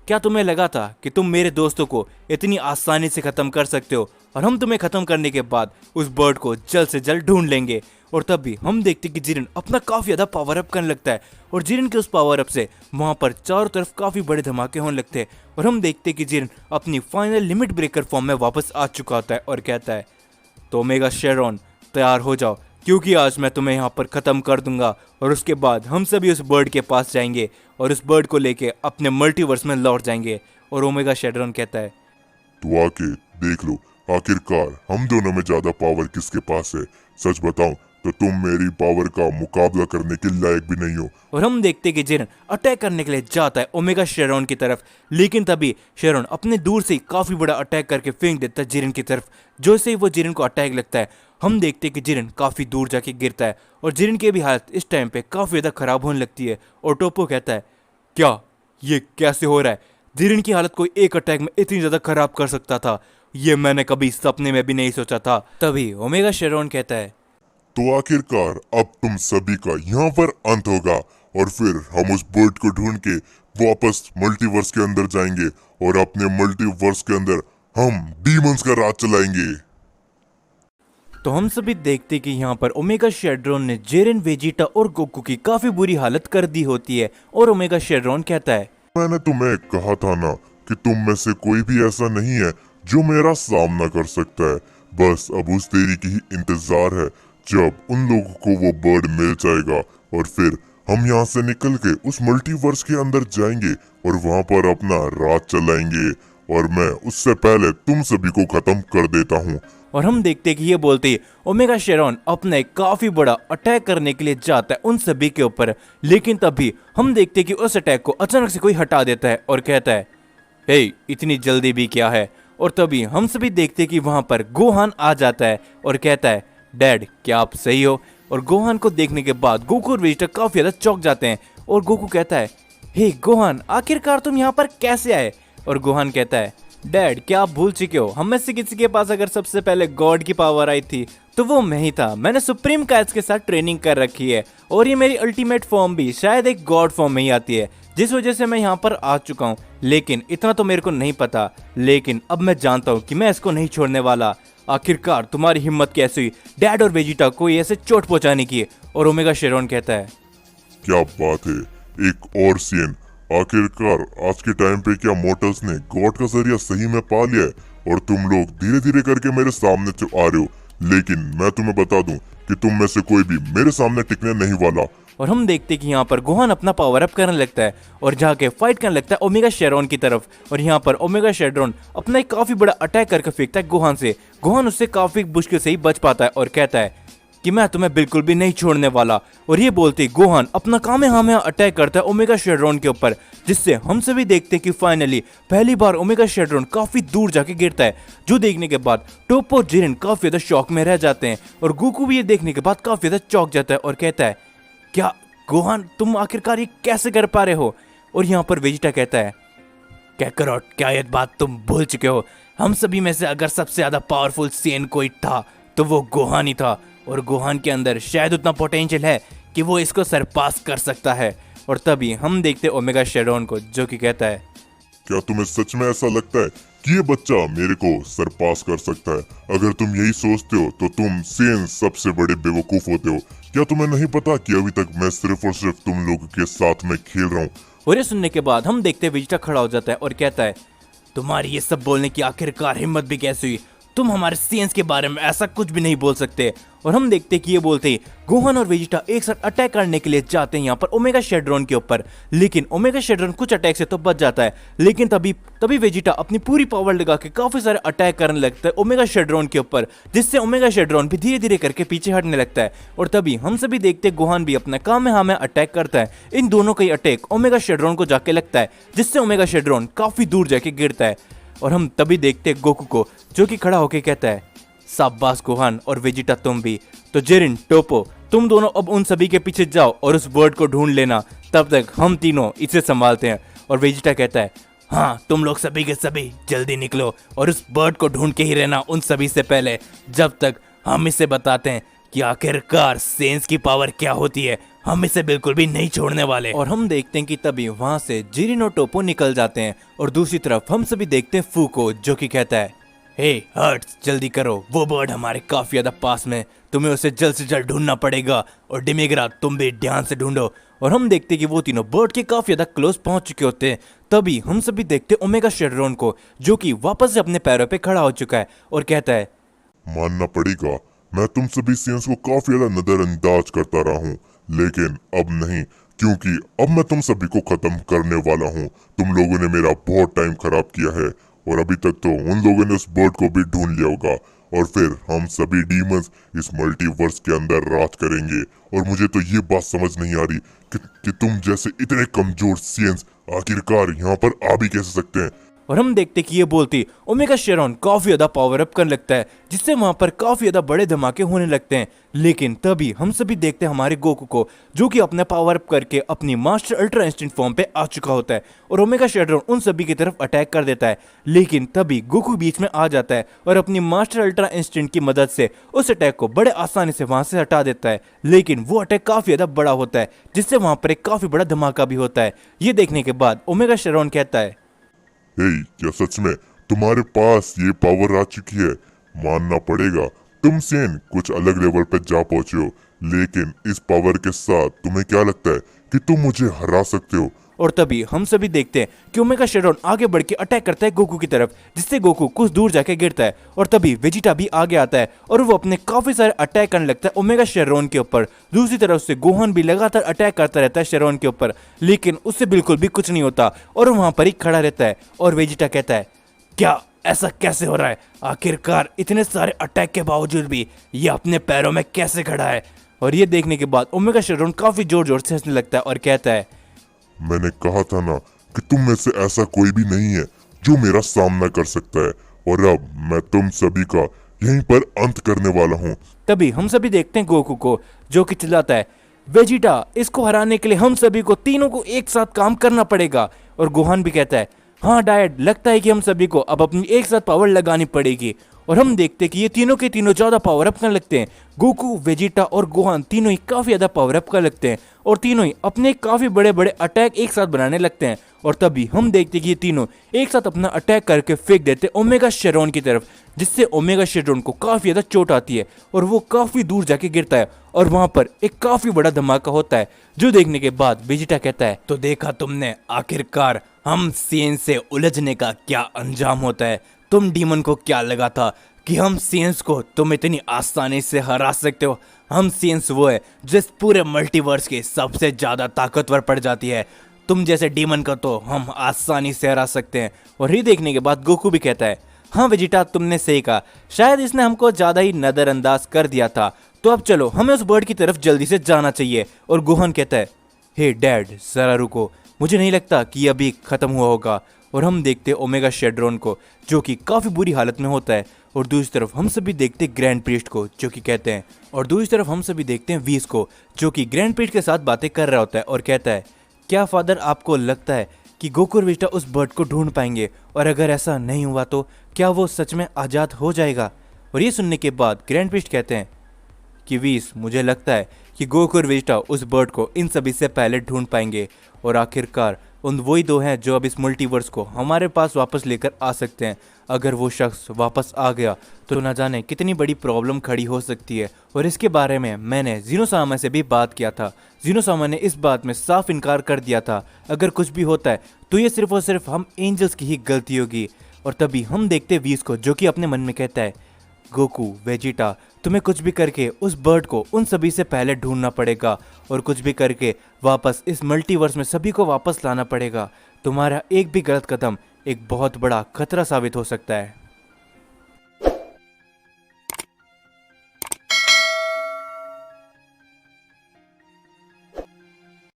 क्या तुम्हें लगा था कि तुम मेरे दोस्तों को इतनी आसानी से खत्म कर सकते हो? और हम तुम्हें खत्म करने के बाद उस बर्ड को जल्द से जल्द ढूंढ लेंगे। और तभी हम देखते कि जिरिन अपना काफी ज्यादा पावर अप करने लगता है और जिरिन के उस पावर अप से वहां पर चारों तरफ काफी बड़े धमाके होने लगते हैं। और हम देखते कि जिरिन अपनी फाइनल लिमिट ब्रेकर फॉर्म में वापस आ चुका होता है और कहता है, तो ओमेगा शेरॉन तैयार हो जाओ, क्योंकि आज मैं तुम्हें यहाँ पर ख़त्म कर दूंगा। और उसके बाद हम सभी उस बर्ड के पास जाएंगे और उस बर्ड को लेके अपने मल्टीवर्स में लौट जाएंगे। और ओमेगा शेड्रॉन कहता है, तो आके देख लो आखिरकार हम दोनों में ज्यादा पावर किसके पास है। सच बताऊं तो तुम मेरी पावर का मुकाबला करने के लायक भी नहीं हो। और हम देखते कि जिरन अटैक करने के लिए जाता है ओमेगा शेरॉन की तरफ, लेकिन तभी शेरॉन अपने दूर से काफी बड़ा अटैक करके फेंक देता है जिरन की तरफ। जो से ही वो जिरन को अटैक लगता है, हम देखते कि जिरन काफी दूर जाके गिरता है और जिरन की भी हालत इस टाइम पे काफी ज्यादा खराब होने लगती है। और टोपो कहता है, क्या ये कैसे हो रहा है? जिरन की हालत कोई एक अटैक में इतनी ज्यादा खराब कर सकता था, ये मैंने कभी सपने में भी नहीं सोचा था। तभी ओमेगा शेरॉन कहता है, तो आखिरकार अब तुम सभी का यहाँ पर अंत होगा और फिर हम उस बर्ड को ढूंढ के वापस मल्टीवर्स के अंदर जाएंगे और अपने मल्टीवर्स के अंदर हम डीमंस का राज चलाएंगे। तो हम सभी देखते कि यहाँ पर ओमेगा शेड्रॉन ने जेरन, वेजिटा और गोकू की काफी बुरी हालत कर दी होती है। और ओमेगा शेड्रॉन कहता है, मैंने तुम्हें कहा था ना कि तुम में से कोई भी ऐसा नहीं है जो मेरा सामना कर सकता है। बस अब उस देरी की ही इंतजार है जब उन लोगों को वो बर्ड मिल जाएगा और फिर हम यहाँ से निकल के उस मल्टीवर्स के अंदर जाएंगे और वहां पर अपना राज चलाएंगे और मैं उससे पहले तुम सभी को खत्म कर देता हूँ। और हम देखते हैं कि ये बोलते ही ओमेगा शेरॉन अपने काफी बड़ा अटैक करने के लिए जाता है उन सभी के ऊपर। लेकिन तभी हम देखते हैं कि उस अटैक को अचानक से कोई हटा देता है और कहता है, हे इतनी जल्दी भी क्या है। और तभी हम सभी देखते हैं कि वहां पर गोहान आ जाता है और कहता है, डैड क्या आप सही हो। और गोहान को देखने के बाद गोकू और वेजिटा काफी ज्यादा चौंक जाते हैं और गोकू कहता है, हे गोहान आखिरकार तुम यहाँ पर कैसे आए। और गोहान कहता है, डैड क्या आप भूल चुके हो, हम में से किसी के पास अगर सबसे पहले गॉड की पावर आई थी तो वो मैं ही था। मैंने सुप्रीम काइट्स के साथ ट्रेनिंग कर रखी है और ये मेरी अल्टीमेट फॉर्म भी शायद एक गॉड फॉर्म में ही आती है, जिस वजह से मैं यहाँ पर आ चुका हूँ। लेकिन इतना तो मेरे को नहीं पता, लेकिन अब मैं जानता हूँ कि मैं इसको नहीं छोड़ने वाला। आखिरकार तुम्हारी हिम्मत कैसे हुई डैड और वेजिटा को ऐसे चोट पहुंचाने की। और ओमेगा शेरॉन कहता है, क्या बात है, एक और सीन। आखिरकार आज के टाइम पे क्या मोटर्स ने गॉड का जरिया सही में पा लिया है और तुम लोग धीरे धीरे करके मेरे सामने तो आ रहे हो। लेकिन मैं तुम्हें बता दूं कि तुम में से कोई भी मेरे सामने टिकने नहीं वाला। और हम देखते हैं कि यहाँ पर गोहान अपना पावर अप करने लगता है और जाके फाइट करने लगता है ओमेगा शेरॉन की तरफ। और यहाँ पर ओमेगा शेरॉन अपना एक काफी बड़ा अटैक करके फेंकता है गोहान से। गोहान उससे काफी मुश्किल से ही बच पाता है और कहता है कि मैं तुम्हें बिल्कुल भी नहीं छोड़ने वाला। और ये बोलते ही गोहान अपना कामेहामेहा अटैक करता है ओमेगा शेरॉन के ऊपर, जिससे हम सभी देखते हैं कि फाइनली पहली बार ओमेगा शेरॉन काफी दूर जाके गिरता है, जो देखने के बाद टोपो और जिरेन काफी ज्यादा शॉक में रह जाते हैं। और गोकू भी ये देखने के बाद काफी ज्यादा चौंक जाता है और कहता है, क्या गोहान तुम आखिरकार ये कैसे कर पा रहे हो। और यहाँ पर वेजिटा कहता है, कैकरॉट क्या ये बात तुम भूल चुके हो, हम सभी में से अगर सबसे ज्यादा पावरफुल सेन कोई था तो वो गोहान ही था। और गोहान के अंदर शायद उतना पोटेंशियल है कि वो इसको सरपास कर सकता है। और तभी हम देखते ओमेगा शेरॉन को, जो कि कहता है, क्या तुम्हें सच में ऐसा लगता है कि ये बच्चा मेरे को सरपास कर सकता है? अगर तुम यही सोचते हो तो तुम सेन सबसे बड़े बेवकूफ होते हो। क्या तुम्हें नहीं पता कि अभी तक मैं सिर्फ और सिर्फ तुम लोगों के साथ में खेल रहा हूँ? और ये सुनने के बाद हम देखते वेजिटा खड़ा हो जाता है और कहता है, तुम्हारी ये सब बोलने की आखिरकार हिम्मत भी कैसे हुई, तुम हमारे सेंस के बारे में ऐसा कुछ भी नहीं बोल सकते। और हम देखते कि ये बोलते ही गोहान और वेजिटा एक साथ अटैक करने के लिए जाते हैं यहाँ पर ओमेगा शेरॉन के ऊपर। लेकिन ओमेगा शेरॉन कुछ अटैक से तो बच जाता है, लेकिन तभी वेजिटा अपनी पूरी पावर लगा के काफी सारे अटैक करने लगता है ओमेगा शेरॉन के ऊपर, जिससे ओमेगा शेरॉन भी धीरे धीरे करके पीछे हटने लगता है। और तभी हम सभी देखते गोहान भी अपना कामेहामेहा अटैक करता है। इन दोनों का ही अटैक ओमेगा शेरॉन को जाके लगता है, जिससे ओमेगा शेरॉन काफी दूर जाके गिरता है। और हम तभी देखते गोकू को, जो कि खड़ा होके कहता है, शाबाश गोहान और वेजिटा तुम भी। तो जिरिन, टोपो तुम दोनों अब उन सभी के पीछे जाओ और उस बर्ड को ढूंढ लेना, तब तक हम तीनों इसे संभालते हैं। और वेजिटा कहता है, हाँ तुम लोग सभी के सभी जल्दी निकलो और उस बर्ड को ढूंढ के ही रहना उन सभी से पहले, जब तक हम इसे बताते हैं कि आखिरकार सेंस की पावर क्या होती है। हम इसे बिल्कुल भी नहीं छोड़ने वाले। और हम देखते हैं कि तभी वहां से जिरिन और टोपो निकल जाते हैं। और दूसरी तरफ हम सभी देखते हैं फू को, जो कि कहता है, हे हर्ट्स जल्दी करो, वो बर्ड हमारे काफी ज्यादा पास में, तुम्हें उसे जल्द से जल्द ढूंढना पड़ेगा। और डिमेग्रा तुम भी ध्यान से ढूंढो। और हम देखते हैं कि वो तीनों बर्ड के काफी ज्यादा क्लोज पहुंच चुके होते हैं। तभी हम सभी देखते हैं ओमेगा शेरॉन को, जो कि वापस से अपने पैरों पे खड़ा हो चुका है और कहता है, मानना पड़ेगा मैं तुम सभी सेंस को काफी ज्यादा नजरअंदाज करता रहा हूँ, लेकिन अब नहीं, क्योंकि अब मैं तुम सभी को खत्म करने वाला हूँ। तुम लोगों ने मेरा बहुत टाइम खराब किया है और अभी तक तो उन लोगों ने उस बर्ड को भी ढूंढ लिया होगा और फिर हम सभी डीमंस इस मल्टीवर्स के अंदर राज करेंगे। और मुझे तो ये बात समझ नहीं आ रही कि तुम जैसे इतने कमजोर सेंस आखिरकार यहाँ पर आ भी कैसे सकते हैं। और हम देखते कि ये बोलती ओमेगा शेरॉन काफी ज्यादा पावर अप करने लगता है, जिससे वहां पर काफी ज्यादा बड़े धमाके होने लगते हैं। लेकिन तभी हम सभी देखते हैं हमारे गोकू को, जो कि अपने पावर अप करके अपनी मास्टर अल्ट्रा इंस्टेंट फॉर्म पे आ चुका होता है। और ओमेगा शेरॉन उन सभी की तरफ अटैक कर देता है, लेकिन तभी गोकू बीच में आ जाता है और अपनी मास्टर अल्ट्रा इंस्टेंट की मदद से उस अटैक को बड़े आसानी से वहां से हटा देता है। लेकिन वो अटैक काफी ज्यादा बड़ा होता है, जिससे वहां पर एक काफी बड़ा धमाका भी होता है। ये देखने के बाद ओमेगा शेरॉन कहता है, हे, क्या सच में तुम्हारे पास ये पावर आ चुकी है? मानना पड़ेगा तुम सेन कुछ अलग लेवल पे जा पहुंचे हो, लेकिन इस पावर के साथ तुम्हें क्या लगता है कि तुम मुझे हरा सकते हो? और तभी हम सभी देखते हैं कि ओमेगा शेरॉन आगे बढ़ के अटैक करता है गोकू की तरफ, जिससे गोकू कुछ दूर जाके गिरता है। और तभी वेजिटा भी आगे आता है और वो अपने काफी सारे अटैक करने लगता है ओमेगा शेरॉन के ऊपर। दूसरी तरफ से गोहान भी लगातार अटैक करता रहता है शेरॉन के ऊपर, लेकिन उससे बिल्कुल भी कुछ नहीं होता और वहां पर ही खड़ा रहता है। और वेजिटा कहता है, क्या ऐसा कैसे हो रहा है? आखिरकार इतने सारे अटैक के बावजूद भी ये अपने पैरों में कैसे खड़ा है? और ये देखने के बाद ओमेगा शेड्रोन काफी जोर जोर से हंसने लगता है और कहता है, मैंने कहा था ना कि तुम में से ऐसा कोई भी नहीं है जो मेरा सामना कर सकता है, और अब मैं तुम सभी का यहीं पर अंत करने वाला हूँ। तभी हम सभी देखते हैं गोकू को, जो कि चिल्लाता है, वेजिटा, इसको हराने के लिए हम सभी को तीनों को एक साथ काम करना पड़ेगा। और गोहान भी कहता है, हाँ डैड, लगता है कि हम सभी को अब अपनी एक साथ पावर लगानी पड़ेगी। और हम देखते हैं कि ये तीनों के तीनों ज्यादा पावर अप करने लगते हैं। गोकू, वेजिटा और गोहान तीनों ही काफी ज्यादा पावर अप कर लगते हैं और तीनों ही अपने काफी बड़े बड़े अटैक एक साथ बनाने लगते हैं। और तभी हम देखते हैं कि ये तीनों एक साथ अपना अटैक करके फेंक देते हैं ओमेगा शेड्रोन की तरफ, जिससे ओमेगा शेड्रोन को काफी ज्यादा चोट आती है और वो काफी दूर जाके गिरता है। और वहां पर एक काफी बड़ा धमाका होता है, जो देखने के बाद वेजिटा कहता है, तो देखा तुमने आखिरकार हम सेंस से उलझने का क्या अंजाम होता है। तुम डीमन को क्या लगा था कि हम सेंस को तुम इतनी आसानी से हरा सकते हो? हम सेंस वो है जिस पूरे मल्टीवर्स के सबसे ज्यादा ताकतवर पड़ जाती है। तुम जैसे डीमन को तो हम आसानी से हरा सकते हैं। और ये देखने के बाद गोकू भी कहता है, हाँ वेजिटा, तुमने सही कहा, शायद इसने हमको ज्यादा ही नजरअंदाज कर दिया था। तो अब चलो, हमें उस बर्ड की तरफ जल्दी से जाना चाहिए। और गोहान कहता है, हे डैड, जरा रुको, मुझे नहीं लगता कि ये अभी खत्म हुआ होगा। और हम देखते हैं ओमेगा शेड्रोन को, जो कि काफी बुरी हालत में होता है। और दूसरी तरफ हम सभी देखते हैं ग्रैंड प्रीस्ट को, जो कि कहते हैं, और दूसरी तरफ हम सभी देखते हैं वीस को, जो कि ग्रैंड प्रीस्ट के साथ बातें कर रहा होता है और कहता है, क्या फादर, आपको लगता है कि गोकू और वेजिटा उस बर्ड को ढूंढ पाएंगे? और अगर ऐसा नहीं हुआ तो क्या वो सच में आजाद हो जाएगा? और ये सुनने के बाद ग्रैंड प्रीस्ट कहते हैं कि वीस, मुझे लगता है कि गोकू और वेजिटा उस बर्ड को इन सभी से पहले ढूंढ पाएंगे। और आखिरकार उन वही दो हैं जो अब इस मल्टीवर्स को हमारे पास वापस लेकर आ सकते हैं। अगर वो शख्स वापस आ गया तो ना जाने कितनी बड़ी प्रॉब्लम खड़ी हो सकती है। और इसके बारे में मैंने जीनोसामा से भी बात किया था। जीनोसामा ने इस बात में साफ इनकार कर दिया था, अगर कुछ भी होता है तो ये सिर्फ और सिर्फ हम एंजल्स की ही गलती होगी। और तभी हम देखते वीस को, जो कि अपने मन में कहता है, गोकू, वेजिटा, तुम्हें कुछ भी करके उस बर्ड को उन सभी से पहले ढूंढना पड़ेगा और कुछ भी करके वापस इस मल्टीवर्स में सभी को वापस लाना पड़ेगा। तुम्हारा एक भी गलत कदम एक बहुत बड़ा खतरा साबित हो सकता है।